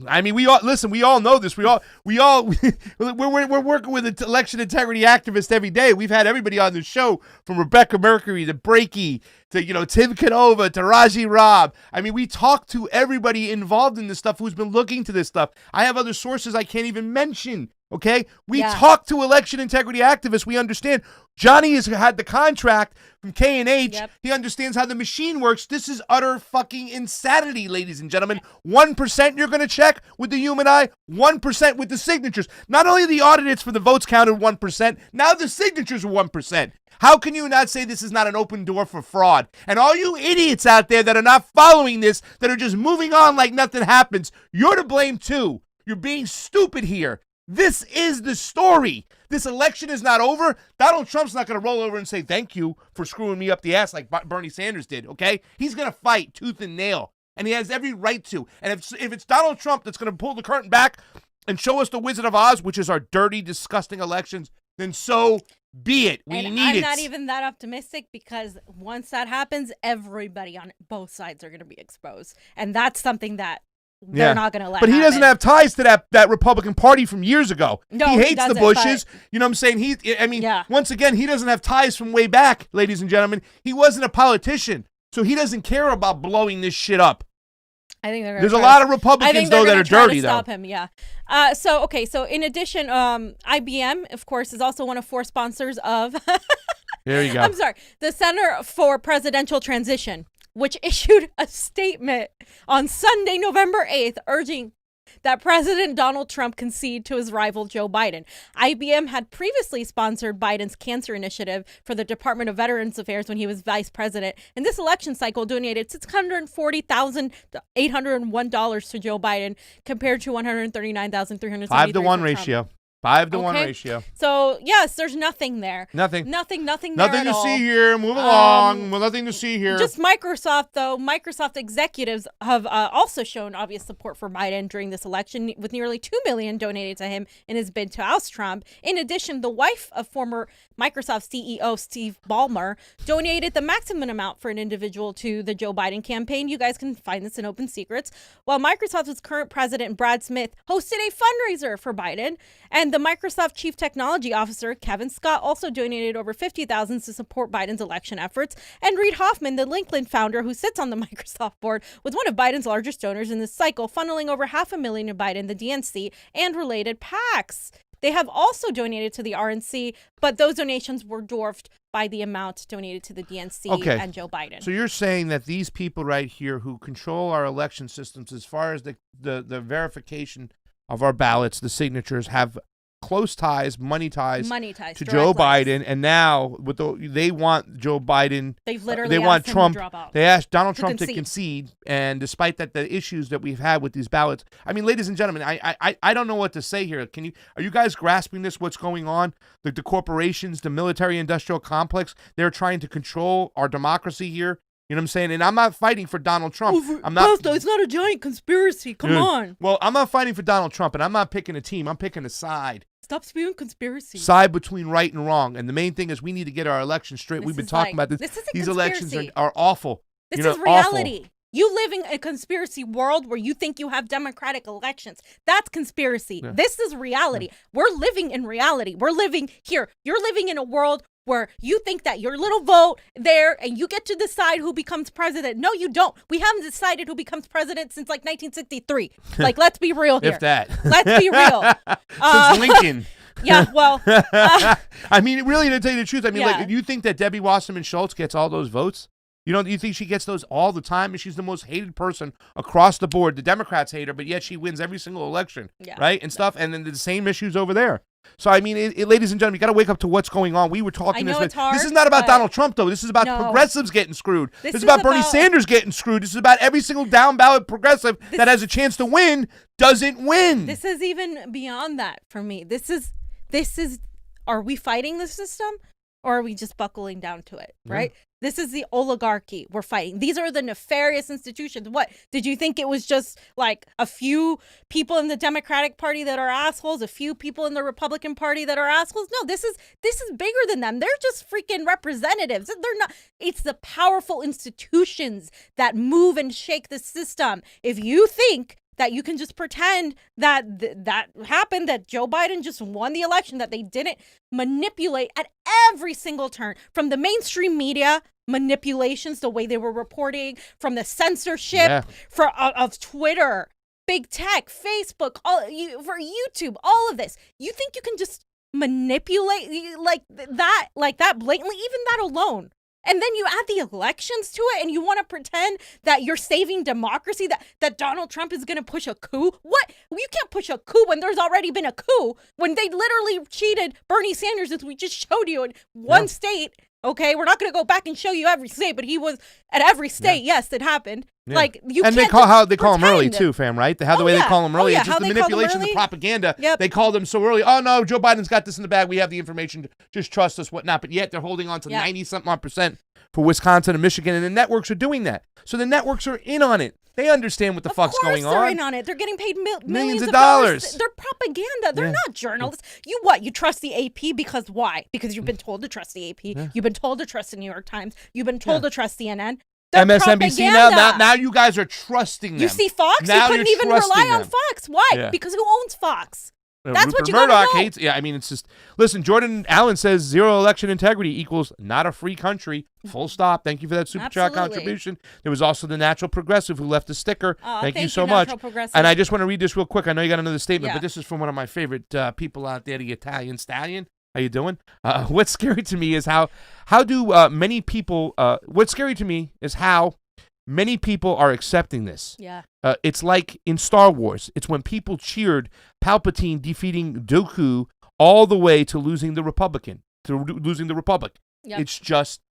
I mean, we all know this. we're working with election integrity activists every day. We've had everybody on the show, from Rebecca Mercury to Breaky to Tim Canova to Raji Robb. I mean, we talk to everybody involved in this stuff who's been looking to this stuff. I have other sources I can't even mention. Okay, we talk to election integrity activists. We understand. Johnny has had the contract from K&H. Yep. He understands how the machine works. This is utter fucking insanity, ladies and gentlemen. 1% you're going to check with the human eye, 1% with the signatures. Not only the audits for the votes counted 1%, now the signatures are 1%. How can you not say this is not an open door for fraud? And all you idiots out there that are not following this, that are just moving on like nothing happens, you're to blame too. You're being stupid here. This is the story. This election is not over. Donald Trump's not going to roll over and say thank you for screwing me up the ass like Bernie Sanders did, okay? He's going to fight tooth and nail, and he has every right to. And if it's Donald Trump that's going to pull the curtain back and show us the Wizard of Oz, which is our dirty, disgusting elections, then so be it. We need it. I'm not even that optimistic, because once that happens, everybody on both sides are going to be exposed. And that's something that they're not going to let But he happen. doesn't have ties to that Republican Party from years ago. No, he hates the Bushes. You know what I'm saying? Once again, he doesn't have ties from way back, ladies and gentlemen. He wasn't a politician, so he doesn't care about blowing this shit up. I think there's a lot of Republicans, though, that are dirty, though. Stop him, yeah. So in addition, IBM, of course, is also one of 4 sponsors of... There you go. I'm sorry. The Center for Presidential Transition, which issued a statement on Sunday, November 8th, urging that President Donald Trump concede to his rival Joe Biden. IBM had previously sponsored Biden's cancer initiative for the Department of Veterans Affairs when he was vice president. In this election cycle, donated $640,801 to Joe Biden, compared to $139,373. 5-to-1 ratio. 5-to-1 ratio. So, yes, there's nothing there. Nothing there Nothing at to all. see here. Move along. Well, nothing to see here. Just Microsoft, though. Microsoft executives have also shown obvious support for Biden during this election, with nearly $2 million donated to him in his bid to oust Trump. In addition, the wife of former Microsoft CEO Steve Ballmer donated the maximum amount for an individual to the Joe Biden campaign. You guys can find this in Open Secrets. While Microsoft's current president, Brad Smith, hosted a fundraiser for Biden, and the Microsoft Chief Technology Officer, Kevin Scott, also donated over $50,000 to support Biden's election efforts. And Reid Hoffman, the LinkedIn founder who sits on the Microsoft board, was one of Biden's largest donors in this cycle, funneling over $500,000 to Biden, the DNC, and related PACs. They have also donated to the RNC, but those donations were dwarfed by the amount donated to the DNC and Joe Biden. So you're saying that these people right here who control our election systems, as far as the verification of our ballots, the signatures, have close ties, money ties to Joe Biden, and now they want Joe Biden. They want Trump. To drop out. They asked Donald Trump to concede, and despite that, the issues that we've had with these ballots. I mean, ladies and gentlemen, I don't know what to say here. Are you guys grasping this? What's going on? The corporations, the military-industrial complex, they're trying to control our democracy here. You know what I'm saying? And I'm not fighting for Donald Trump. I'm not. It's not a giant conspiracy. Come on. Well, I'm not fighting for Donald Trump, and I'm not picking a team. I'm picking a side. Stop spewing conspiracy. Side between right and wrong. And the main thing is we need to get our elections straight. We've been talking about this. This is a These conspiracy. elections are awful. This is reality. Awful. You live in a conspiracy world where you think you have democratic elections. That's conspiracy. Yeah. This is reality. Yeah. We're living in reality. We're living here. You're living in a world where you think that your little vote there and you get to decide who becomes president. No, you don't. We haven't decided who becomes president since like 1963. Like, let's be real here. If that. Let's be real. Since Lincoln. Yeah, well. I mean, really, to tell you the truth, I mean, like, you think that Debbie Wasserman Schultz gets all those votes? You think she gets those all the time? And she's the most hated person across the board. The Democrats hate her, but yet she wins every single election, right? And stuff. And then the same issues over there. So, I mean, ladies and gentlemen, you got to wake up to what's going on. We were talking this. This is not about Donald Trump, though. This is about progressives getting screwed. This is about Bernie Sanders getting screwed. This is about every single down ballot progressive that has a chance to win doesn't win. This is even beyond that for me. This is, are we fighting the system or are we just buckling down to it, right? This is the oligarchy we're fighting. These are the nefarious institutions. What, did you think it was just like a few people in the Democratic Party that are assholes, a few people in the Republican Party that are assholes? No, this is bigger than them. They're just freaking representatives. They're not. It's the powerful institutions that move and shake the system. If you think that you can just pretend that that happened, that Joe Biden just won the election, that they didn't manipulate at every single turn, from the mainstream media manipulations, the way they were reporting, from the censorship of Twitter, big tech, Facebook, for YouTube, all of this. You think you can just manipulate like that blatantly, even that alone? And then you add the elections to it and you want to pretend that you're saving democracy, that Donald Trump is going to push a coup? What? You can't push a coup when there's already been a coup, when they literally cheated Bernie Sanders, as we just showed you, in one state. Okay, we're not going to go back and show you every state, but he was at every state. Yeah. Yes, it happened. Yeah. Like, you and can't they call him early too, fam, right? The way they call him early, it's just the manipulation, the propaganda. Yep. They called him so early. Oh no, Joe Biden's got this in the bag. We have the information. Just trust us, whatnot. But yet they're holding on to 90-something% for Wisconsin and Michigan, and the networks are doing that. So the networks are in on it. They understand what the fuck's going on. They're in on it. They're getting paid millions of dollars. They're propaganda. They're not journalists. You trust the AP because why? Because you've been told to trust the AP. Yeah. You've been told to trust the New York Times. You've been told to trust CNN. They're MSNBC now you guys are trusting them. You see Fox? You couldn't even rely on Fox. Why? Yeah. Because who owns Fox? That's Rupert what you gotta Murdoch know. hates. Yeah, I mean, it's just, listen, Jordan Allen says zero election integrity equals not a free country. Full stop. Thank you for that super chat contribution. There was also the Natural Progressive who left a sticker. Thank you so much. And I just want to read this real quick. I know you got another statement, but this is from one of my favorite people out there, the Italian Stallion. How you doing? What's scary to me is how many people many people are accepting this. Yeah. It's like in Star Wars. It's when people cheered Palpatine defeating Dooku all the way to losing the Republic. Yep. It's just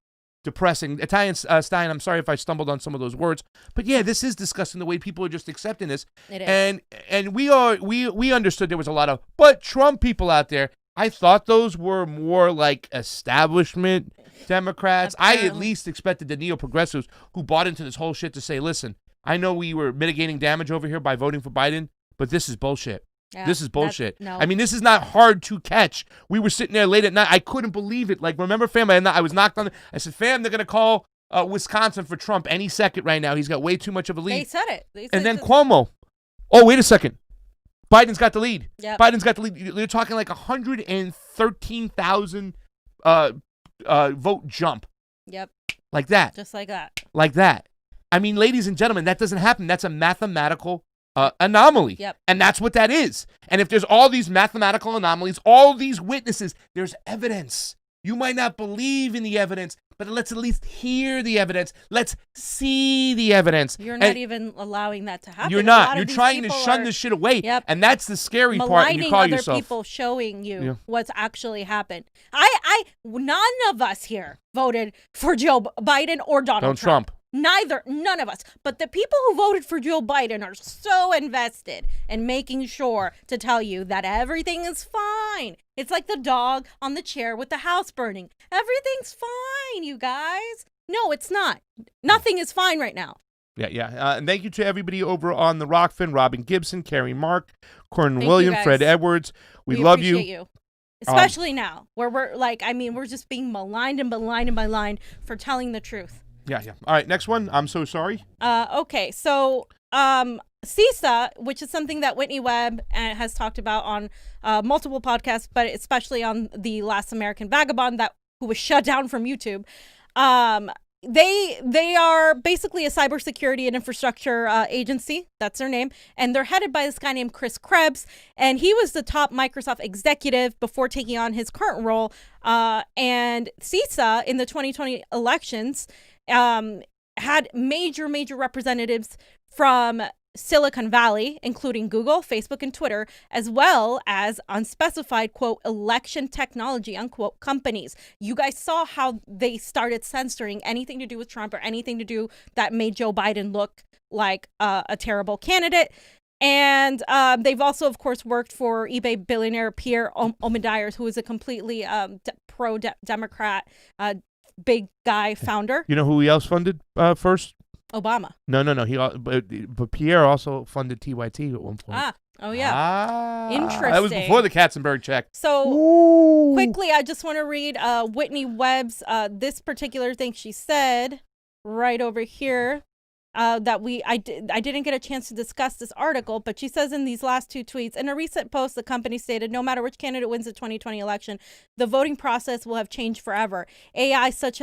depressing. Italian Stein, I'm sorry if I stumbled on some of those words, but yeah, this is disgusting the way people are just accepting this. It is. And we understood there was a lot of but Trump people out there. I thought those were more like establishment Democrats. Apparently. I at least expected the neo-progressives who bought into this whole shit to say, listen, I know we were mitigating damage over here by voting for Biden, but this is bullshit. Yeah, this is bullshit. No. I mean, this is not hard to catch. We were sitting there late at night. I couldn't believe it. Like, remember, fam, I was knocked on. I said, fam, they're going to call Wisconsin for Trump any second right now. He's got way too much of a lead. They said it. And then Cuomo. Oh, wait a second. Biden's got the lead. Yep. Biden's got the lead. They're talking like 113,000 vote jump. Yep. Like that. Just like that. Like that. I mean, ladies and gentlemen, that doesn't happen. That's a mathematical anomaly. Yep. And that's what that is. And if there's all these mathematical anomalies, all these witnesses, there's evidence. You might not believe in the evidence, but let's at least hear the evidence. Let's see the evidence. You're not even allowing that to happen. You're not. You're trying to shun this shit away. Yep. And that's the scary part when you call yourself. Maligning other people, showing you what's actually happened. None of us here voted for Joe Biden or Donald Trump. None of us. But the people who voted for Joe Biden are so invested in making sure to tell you that everything is fine. It's like the dog on the chair with the house burning. Everything's fine, you guys. No, it's not. Nothing is fine right now. Yeah. And thank you to everybody over on the Rokfin, Robin Gibson, Carrie Mark, Corin William, Fred Edwards. We love you. Appreciate you. Especially now, where we're like, I mean, we're just being maligned for telling the truth. Yeah. All right, next one. I'm so sorry. Okay, so CISA, which is something that Whitney Webb has talked about on multiple podcasts, but especially on the Last American Vagabond who was shut down from YouTube. They are basically a cybersecurity and infrastructure agency. That's their name. And they're headed by this guy named Chris Krebs. And he was the top Microsoft executive before taking on his current role. And CISA in the 2020 elections had major representatives from Silicon Valley, including Google, Facebook, and Twitter, as well as unspecified, quote, election technology, unquote, companies. You guys saw how they started censoring anything to do with Trump or anything to do that made Joe Biden look like a terrible candidate. And they've also, of course, worked for eBay billionaire Pierre Omidyar, who is a completely pro-Democrat, big guy founder. You know who else funded first? Obama. No. But Pierre also funded TYT at one point. Oh yeah. Interesting. That was before the Katzenberg check. So quickly, I just want to read Whitney Webb's this particular thing she said right over here. I didn't get a chance to discuss this article, but she says in these last two tweets, in a recent post, the company stated, no matter which candidate wins the 2020 election, the voting process will have changed forever. AI such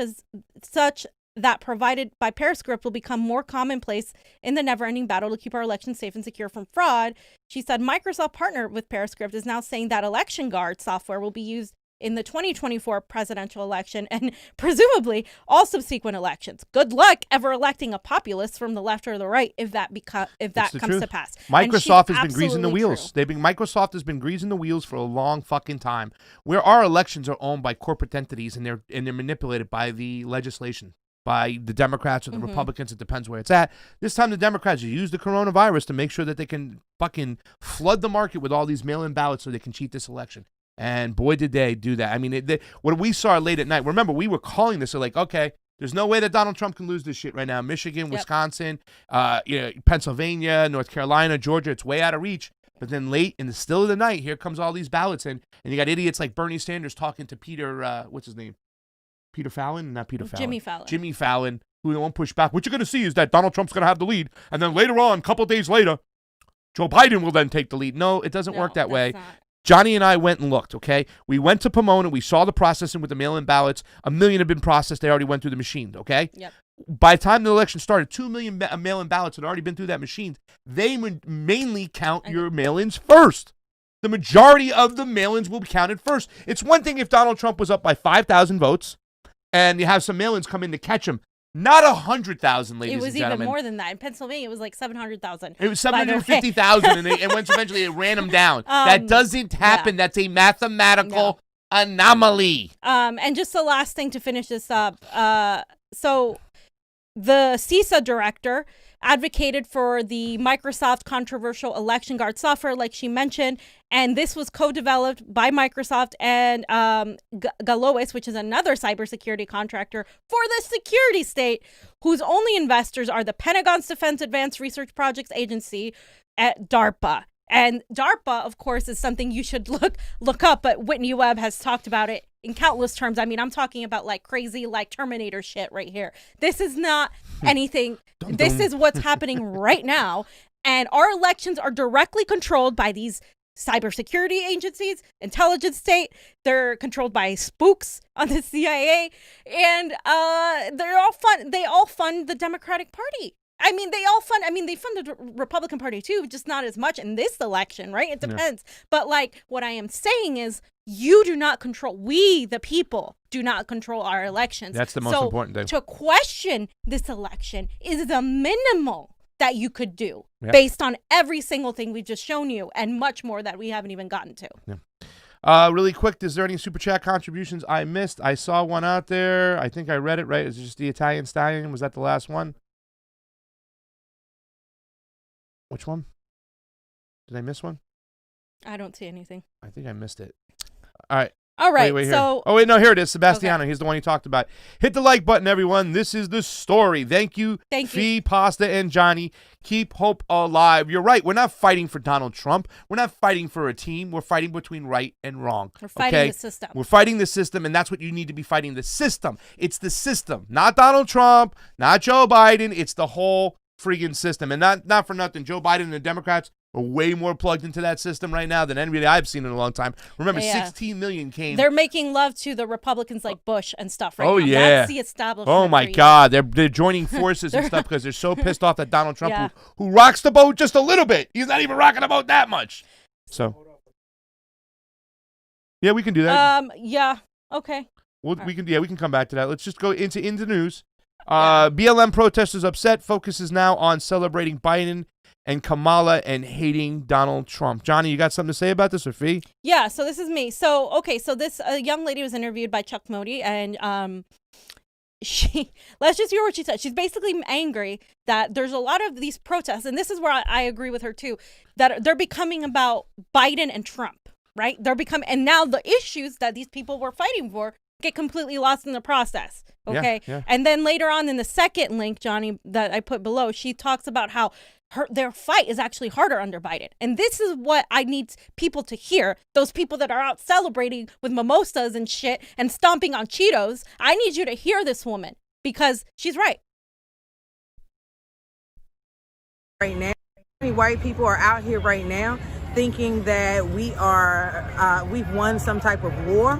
that provided by Periscript will become more commonplace in the never-ending battle to keep our elections safe and secure from fraud. She said Microsoft partnered with Periscript is now saying that Election Guard software will be used in the 2024 presidential election and presumably all subsequent elections. Good luck ever electing a populist from the left or the right if that comes to pass. Microsoft has been greasing the wheels. Microsoft has been greasing the wheels for a long fucking time. Where our elections are owned by corporate entities and they're manipulated by the legislation. By the Democrats or the Republicans, it depends where it's at. This time the Democrats use the coronavirus to make sure that they can fucking flood the market with all these mail-in ballots so they can cheat this election. And boy, did they do that. I mean, what we saw late at night, remember, we were calling this, like, okay, there's no way that Donald Trump can lose this shit right now. Michigan, Wisconsin, Pennsylvania, North Carolina, Georgia, it's way out of reach. But then late in the still of the night, here comes all these ballots in, and you got idiots like Bernie Sanders talking to Peter, what's his name? Peter Fallon? Not Peter Fallon. Jimmy Fallon, who won't push back. What you're going to see is that Donald Trump's going to have the lead. And then later on, a couple days later, Joe Biden will then take the lead. No, it doesn't work that way. Not. Johnny and I went and looked, okay? We went to Pomona. We saw the processing with the mail-in ballots. 1 million have been processed. They already went through the machine, okay? Yep. By the time the election started, 2 million mail-in ballots had already been through that machine. They mainly count your mail-ins first. The majority of the mail-ins will be counted first. It's one thing if Donald Trump was up by 5,000 votes, and you have some mail-ins come in to catch him. Not 100,000, ladies and gentlemen. It was even more than that. In Pennsylvania, it was like 700,000. It was 750,000, and once eventually it ran them down. That doesn't happen. Yeah. That's a mathematical anomaly. And just the last thing to finish this up. So the CISA director advocated for the Microsoft controversial Election Guard software, like she mentioned, and this was co-developed by Microsoft and Galois, which is another cybersecurity contractor for the security state, whose only investors are the Pentagon's Defense Advanced Research Projects Agency at DARPA. And DARPA, of course, is something you should look up, but Whitney Webb has talked about it in countless terms. I mean, I'm talking about like crazy, like Terminator shit right here. This is not anything. This is what's happening right now. And our elections are directly controlled by these cybersecurity agencies, intelligence state. They're controlled by spooks on the CIA. And they all fund the Democratic Party. I mean, they fund the Republican Party too, just not as much in this election, right? It depends. Yeah. But like, what I am saying is we, the people, do not control our elections. That's the most important thing. To question this election is the minimal that you could do based on every single thing we've just shown you and much more that we haven't even gotten to. Yeah. Really quick, is there any super chat contributions I missed? I saw one out there. I think I read it right. Is it just the Italian Stallion? Was that the last one? Which one? Did I miss one? I don't see anything. I think I missed it. All right. All right, wait, so... Oh, wait, no, here it is. Sebastiano, he's the one you talked about. Hit the like button, everyone. This is the story. Thank you, Fee, Pasta, and Johnny. Keep hope alive. You're right. We're not fighting for Donald Trump. We're not fighting for a team. We're fighting between right and wrong. We're fighting the system. We're fighting the system, and that's what you need to be fighting, the system. It's the system, not Donald Trump, not Joe Biden. It's the whole friggin' system. And not for nothing, Joe Biden and the Democrats are way more plugged into that system right now than anybody I've seen in a long time. Remember, 16 million came. They're making love to the Republicans like Bush and stuff right now. Yeah. That's the establishment. Oh, my God. They're joining forces and stuff because they're so pissed off that Donald Trump, who rocks the boat just a little bit. He's not even rocking the boat that much. So, yeah, we can do that. Yeah. Okay. We can come back to that. Let's just go into news. BLM protesters upset. Focuses now on celebrating Biden and Kamala and hating Donald Trump. Johnny, you got something to say about this, or Fee? Yeah, so this is me. So this young lady was interviewed by Chuck Modi, and let's just hear what she said. She's basically angry that there's a lot of these protests, and this is where I agree with her too, that they're becoming about Biden and Trump, right? And now the issues that these people were fighting for get completely lost in the process. Okay. Yeah. And then later on in the second link, Johnny, that I put below, she talks about how their fight is actually harder under Biden. And this is what I need people to hear. Those people that are out celebrating with mimosas and shit and stomping on Cheetos. I need you to hear this woman because she's right. Right now, white people are out here right now thinking that we've won some type of war.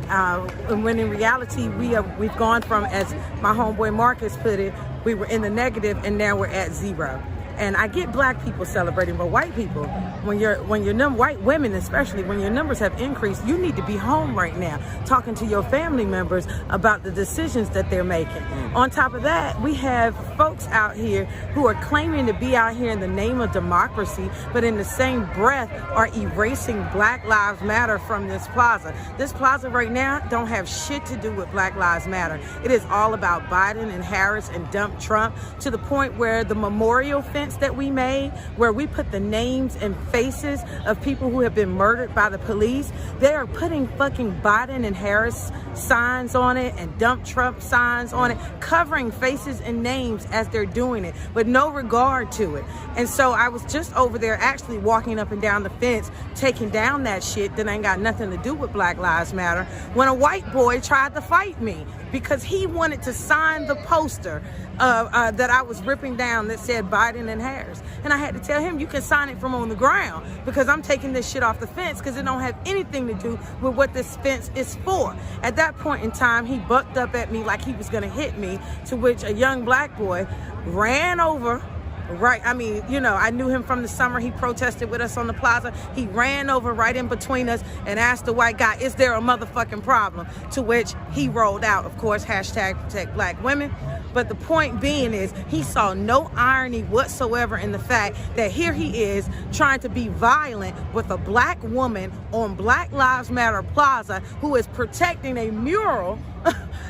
And when in reality, we've gone from, as my homeboy Marcus put it, we were in the negative and now we're at zero. And I get black people celebrating, but white people, white women especially, when your numbers have increased, you need to be home right now talking to your family members about the decisions that they're making. On top of that, we have folks out here who are claiming to be out here in the name of democracy, but in the same breath are erasing Black Lives Matter from this plaza. This plaza right now don't have shit to do with Black Lives Matter. It is all about Biden and Harris and dump Trump, to the point where the memorial fence that we made, where we put the names and faces of people who have been murdered by the police, they are putting fucking Biden and Harris signs on it and dump Trump signs on it, covering faces and names as they're doing it, with no regard to it. And so I was just over there actually walking up and down the fence, taking down that shit that ain't got nothing to do with Black Lives Matter, when a white boy tried to fight me because he wanted to sign the poster that I was ripping down that said Biden and Harris. And I had to tell him, you can sign it from on the ground, because I'm taking this shit off the fence because it don't have anything to do with what this fence is for. At that point in time, he bucked up at me like he was going to hit me, to which a young black boy ran over. Right, I mean, I knew him from the summer. He protested with us on the plaza. He ran over right in between us and asked the white guy, is there a motherfucking problem? To which he rolled out, of course, #ProtectBlackWomen. But the point being is, he saw no irony whatsoever in the fact that here he is trying to be violent with a black woman on Black Lives Matter Plaza who is protecting a mural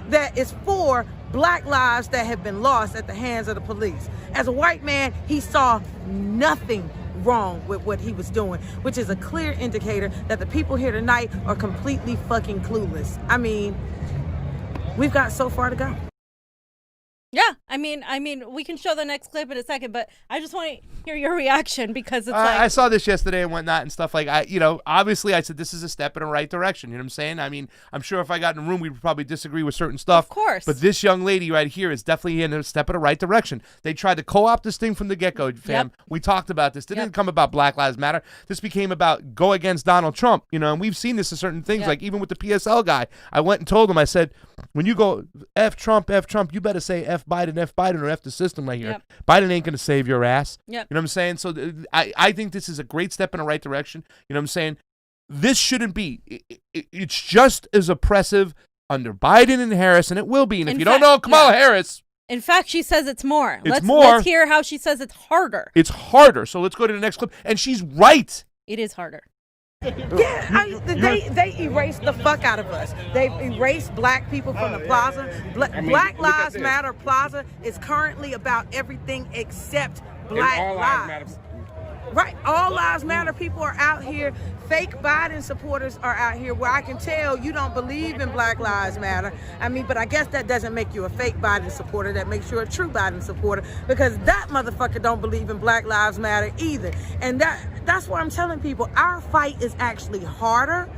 that is for Black lives that have been lost at the hands of the police. As a white man, he saw nothing wrong with what he was doing, which is a clear indicator that the people here tonight are completely fucking clueless. I mean, we've got so far to go. Yeah, I mean, we can show the next clip in a second, but I just want to hear your reaction, because it's I saw this yesterday and whatnot and stuff. Like, obviously I said this is a step in the right direction. You know what I'm saying? I mean, I'm sure if I got in a room, we'd probably disagree with certain stuff. Of course. But this young lady right here is definitely in a step in the right direction. They tried to co-opt this thing from the get-go, fam. Yep. We talked about this. It didn't come about Black Lives Matter. This became about go against Donald Trump, and we've seen this in certain things, like even with the PSL guy. I went and told him, I said, when you go F Trump, you better say F Biden, or F the system right here. Yep. Biden ain't going to save your ass. Yep. You know what I'm saying? So I think this is a great step in the right direction. You know what I'm saying? This shouldn't be. It's just as oppressive under Biden and Harris, and it will be. And if you don't know Kamala Harris. In fact, she says it's more. Let's hear how she says it's harder. It's harder. So let's go to the next clip. And she's right. It is harder. Yeah, they erased the fuck out of us. They've erased black people from the plaza. Black Lives Matter Plaza is currently about everything except black lives. Right. All lives matter. People are out here. Fake Biden supporters are out here where I can tell you don't believe in Black Lives Matter. I mean, but I guess that doesn't make you a fake Biden supporter. That makes you a true Biden supporter, because that motherfucker don't believe in Black Lives Matter either. And that's what I'm telling people. Our fight is actually harder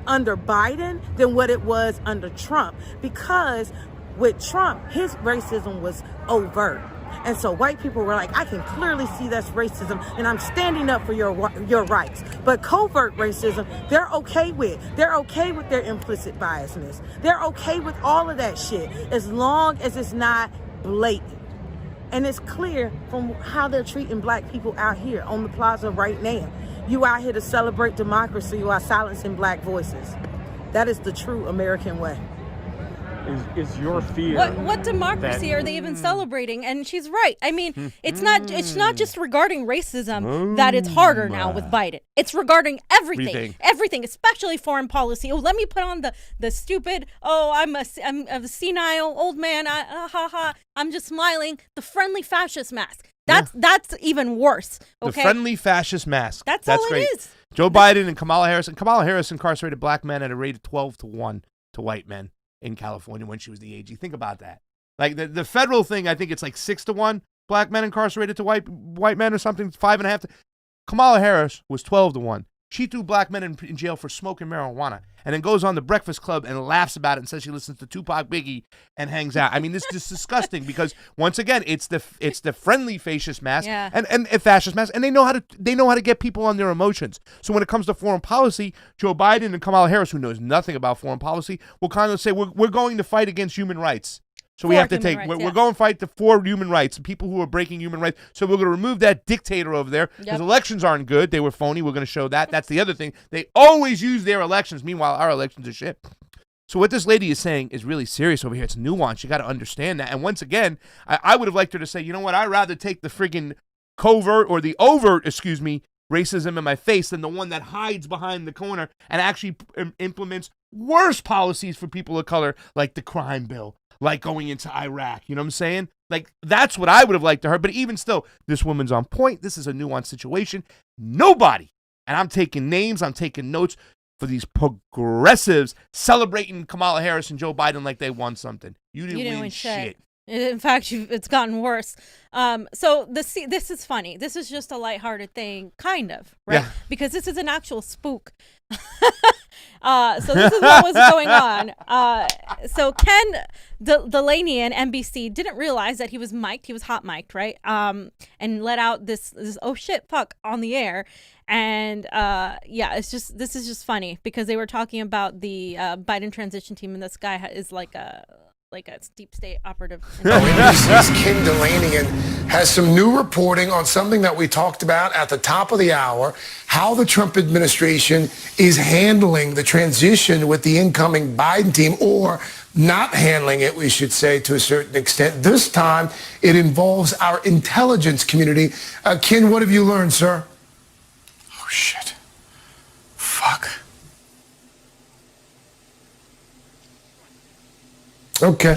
under Biden than what it was under Trump, because with Trump, his racism was overt. And so white people were like, I can clearly see that's racism, and I'm standing up for your rights. But covert racism, they're okay with. They're okay with their implicit biasness. They're okay with all of that shit, as long as it's not blatant. And it's clear from how they're treating black people out here on the plaza right now. You out here to celebrate democracy, you are silencing black voices. That is the true American way. Is your fear what democracy are they even celebrating? And she's right. I mean, it's not just regarding racism that it's harder now with Biden. It's regarding everything, especially foreign policy. Oh, let me put on the stupid, I'm a senile old man, I'm just smiling, the friendly fascist mask. That's even worse. Okay? The friendly fascist mask. That's all great. it is. Joe Biden and Kamala Harris. And Kamala Harris incarcerated black men at a rate of 12-1 to white men in California when she was the AG. Think about that. Like the federal thing, I think it's like 6-1 black men incarcerated to white men or something. 5.5. Kamala Harris was 12-1. She threw black men in jail for smoking marijuana, and then goes on the Breakfast Club and laughs about it and says she listens to Tupac, Biggie, and hangs out. I mean, this is disgusting, because once again, it's the friendly fascist mask and fascist mask, and they know how to get people on their emotions. So when it comes to foreign policy, Joe Biden and Kamala Harris, who knows nothing about foreign policy, will kind of say we're going to fight against human rights. So we have to we're going to fight for human rights, people who are breaking human rights. So we're going to remove that dictator over there, because elections aren't good. They were phony. We're going to show that. That's the other thing. They always use their elections. Meanwhile, our elections are shit. So what this lady is saying is really serious over here. It's nuanced. You got to understand that. And once again, I would have liked her to say, you know what? I'd rather take the friggin' overt racism in my face than the one that hides behind the corner and actually implements worse policies for people of color, like the crime bill, like going into Iraq. You know what I'm saying? Like, that's what I would have liked to her. But even still, this woman's on point. This is a nuanced situation. Nobody, and I'm taking names, I'm taking notes for these progressives celebrating Kamala Harris and Joe Biden like they won something. You didn't win shit. In fact, it's gotten worse. So this is funny. This is just a lighthearted thing, kind of, right? Yeah. Because this is an actual spook. So this is what was going on. So Ken Delaney and NBC didn't realize that he was mic'd. He was hot mic'd, right? And let out this oh shit fuck on the air. And this is just funny, because they were talking about the Biden transition team, and this guy is like a deep state operative. NBC's Ken Delaney has some new reporting on something that we talked about at the top of the hour, how the Trump administration is handling the transition with the incoming Biden team, or not handling it, we should say, to a certain extent. This time, it involves our intelligence community. Ken, what have you learned, sir? Oh, shit. Fuck. Okay.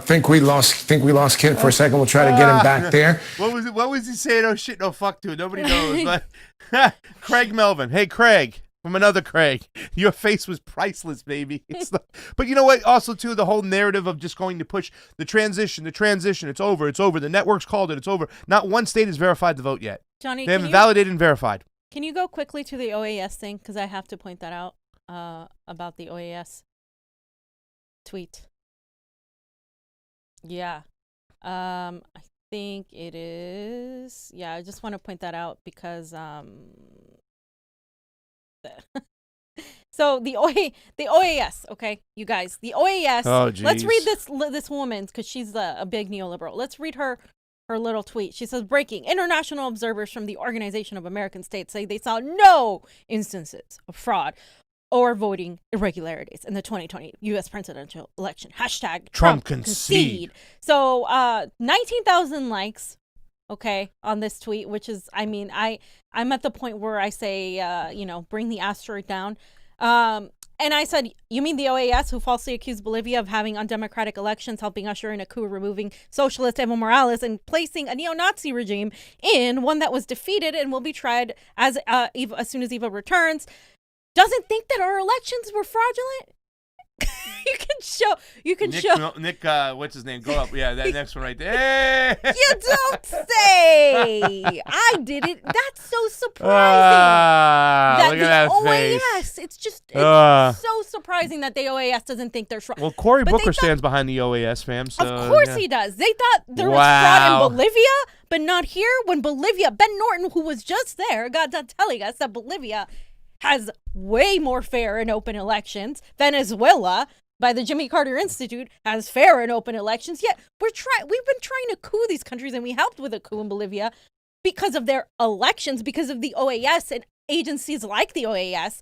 Think we lost Ken for a second. We'll try to get him back there. What was he saying? Oh shit, no fuck to it. Nobody knows. But Craig Melvin. Hey Craig. From another Craig. Your face was priceless, baby. But you know what? Also, too, the whole narrative of just going to push the transition. It's over. The network's called it. It's over. Not one state has verified the vote yet. Johnny, they haven't validated and verified. Can you go quickly to the OAS thing? Because I have to point that out about the OAS tweet. Yeah. I think it is. Yeah, I just want to point that out because so the OAS, okay, you guys, the OAS. Oh, geez. Let's read this woman, because she's a big neoliberal. Let's read her little tweet. She says, breaking, international observers from the Organization of American States say they saw no instances of fraud or voting irregularities in the 2020 U.S. presidential election. # Trump concede. So 19,000 likes, okay, on this tweet, which is, I mean, I'm at the point where I say, bring the asteroid down. And I said, you mean the OAS, who falsely accused Bolivia of having undemocratic elections, helping usher in a coup, removing socialist Evo Morales, and placing a neo-Nazi regime in one that was defeated and will be tried as soon as Evo returns, doesn't think that our elections were fraudulent? You can show. Nick, what's his name? Go up. Yeah, that next one right there. Hey! You don't say. I did it. That's so surprising. Look at that OAS, face. it's so surprising that the OAS doesn't think there's fraud. Well, Cory Booker stands behind the OAS, fam. So, of course he does. They thought there was fraud in Bolivia, but not here. When Bolivia, Ben Norton, who was just there, got done telling us that Bolivia has way more fair and open elections. Venezuela, by the Jimmy Carter Institute, has fair and open elections. Yet we've been trying to coup these countries, and we helped with a coup in Bolivia because of their elections, because of the OAS and agencies like the OAS.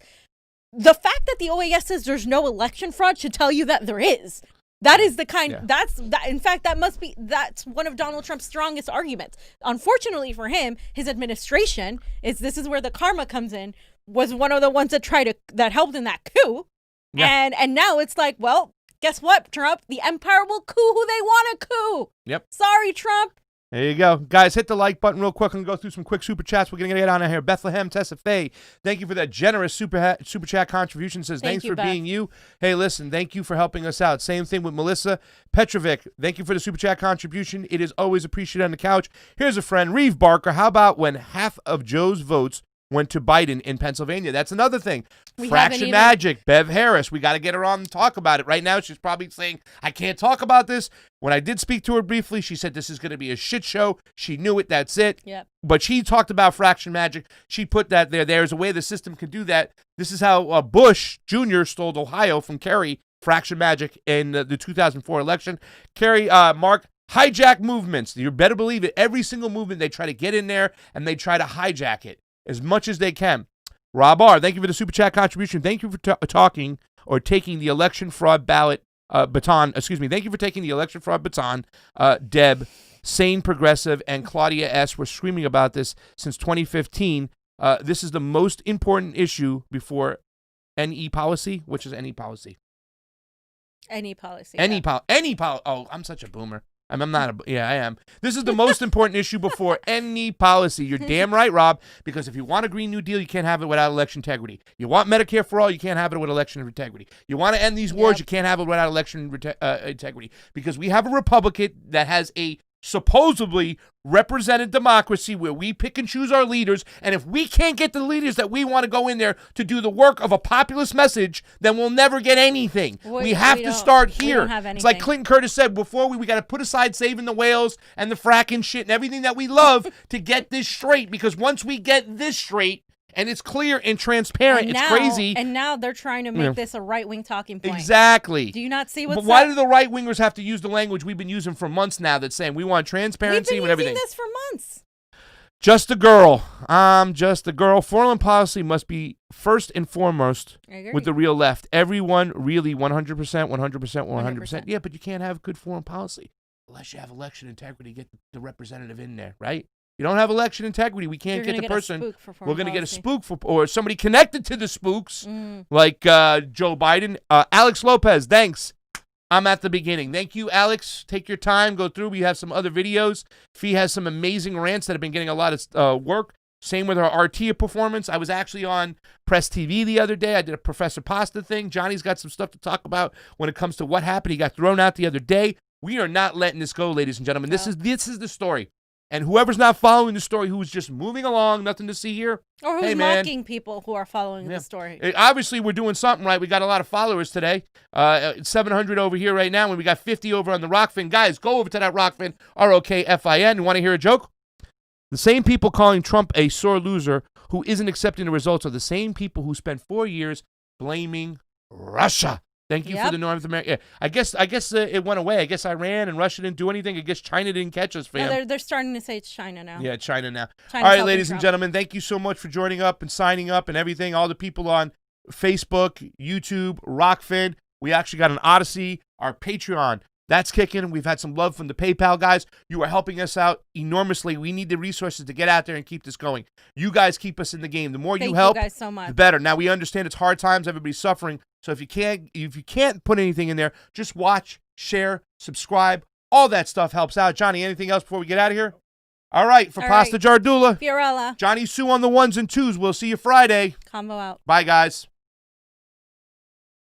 The fact that the OAS says there's no election fraud should tell you that there is. That is the kind. Yeah. In fact, that's one of Donald Trump's strongest arguments. Unfortunately for him, his administration this is where the karma comes in. Was one of the ones that helped in that coup. Yeah. And now it's like, well, guess what, Trump? The empire will coup who they want to coup. Yep. Sorry, Trump. There you go. Guys, hit the like button real quick and go through some quick super chats. We're going to get on here. Bethlehem Tessa Faye, thank you for that generous super chat contribution. Says, thanks for being you. Hey, listen, thank you for helping us out. Same thing with Melissa Petrovic. Thank you for the super chat contribution. It is always appreciated on the couch. Here's a friend, Reeve Barker. How about when half of Joe's votes went to Biden in Pennsylvania? That's another thing. Fraction magic. Bev Harris. We got to get her on and talk about it. Right now, she's probably saying, I can't talk about this. When I did speak to her briefly, she said this is going to be a shit show. She knew it. That's it. Yep. But she talked about fraction magic. She put that there. There's a way the system can do that. This is how Bush Jr. stole Ohio from Kerry. Fraction magic in the 2004 election. Kerry, Mark, hijack movements. You better believe it. Every single movement, they try to get in there and they try to hijack it as much as they can. Rob R., thank you for the super chat contribution. Thank you for taking the election fraud baton. Thank you for taking the election fraud baton. Deb, Sane Progressive, and Claudia S. were screaming about this since 2015. This is the most important issue before NE policy. Which is NE policy? Any policy. Any policy. Oh, I'm such a boomer. I'm not I am. This is the most important issue before any policy. You're damn right, Rob, because if you want a Green New Deal, you can't have it without election integrity. You want Medicare for all, you can't have it with election integrity. You want to end these wars, you can't have it without election integrity, because we have a Republican that has a supposedly represented democracy where we pick and choose our leaders, and if we can't get the leaders that we want to go in there to do the work of a populist message, then we'll never get anything. We have to start here. It's like Clinton Curtis said before, we got to put aside saving the whales and the fracking shit and everything that we love to get this straight, because once we get this straight, and it's clear and transparent. It's crazy. And now they're trying to make this a right-wing talking point. Exactly. Do you not see what's But why do the right-wingers have to use the language we've been using for months now that's saying we want transparency and everything? We've been using this for months. Just a girl. I'm just a girl. Foreign policy must be first and foremost with the real left. Everyone really 100%, 100%. Yeah, but you can't have good foreign policy unless you have election integrity, get the representative in there, right? You don't have election integrity, we can't get the person. We're going to get a spook or somebody connected to the spooks, like Joe Biden. Alex Lopez, thanks. I'm at the beginning. Thank you, Alex. Take your time, go through. We have some other videos. Fee has some amazing rants that have been getting a lot of work. Same with our Artia performance. I was actually on Press TV the other day. I did a Professor Pasta thing. Johnny's got some stuff to talk about when it comes to what happened. He got thrown out the other day. We are not letting this go, ladies and gentlemen. This is the story. And whoever's not following the story, who's just moving along, nothing to see here. Or who's mocking people who are following the story. Obviously, we're doing something right. We got a lot of followers today. 700 over here right now, and we got 50 over on the Rokfin. Guys, go over to that Rokfin, Rokfin. You want to hear a joke? The same people calling Trump a sore loser who isn't accepting the results are the same people who spent 4 years blaming Russia. Thank you for the North America. I guess it went away. I guess Iran and Russia didn't do anything. I guess China didn't catch us, fam. No, they're starting to say it's China now. Yeah, China now. All right, ladies and gentlemen, thank you so much for joining up and signing up and everything. All the people on Facebook, YouTube, Rokfin. We actually got an Odyssey, our Patreon. That's kicking. We've had some love from the PayPal guys. You are helping us out enormously. We need the resources to get out there and keep this going. You guys keep us in the game. The more you help, guys so much. the better. Now, we understand it's hard times. Everybody's suffering. So if you can't put anything in there, just watch, share, subscribe. All that stuff helps out. Johnny, anything else before we get out of here? All right, for Pasta Jardula, Fiorella, Jonny Sue on the 1s and 2s. We'll see you Friday. Convo out. Bye, guys.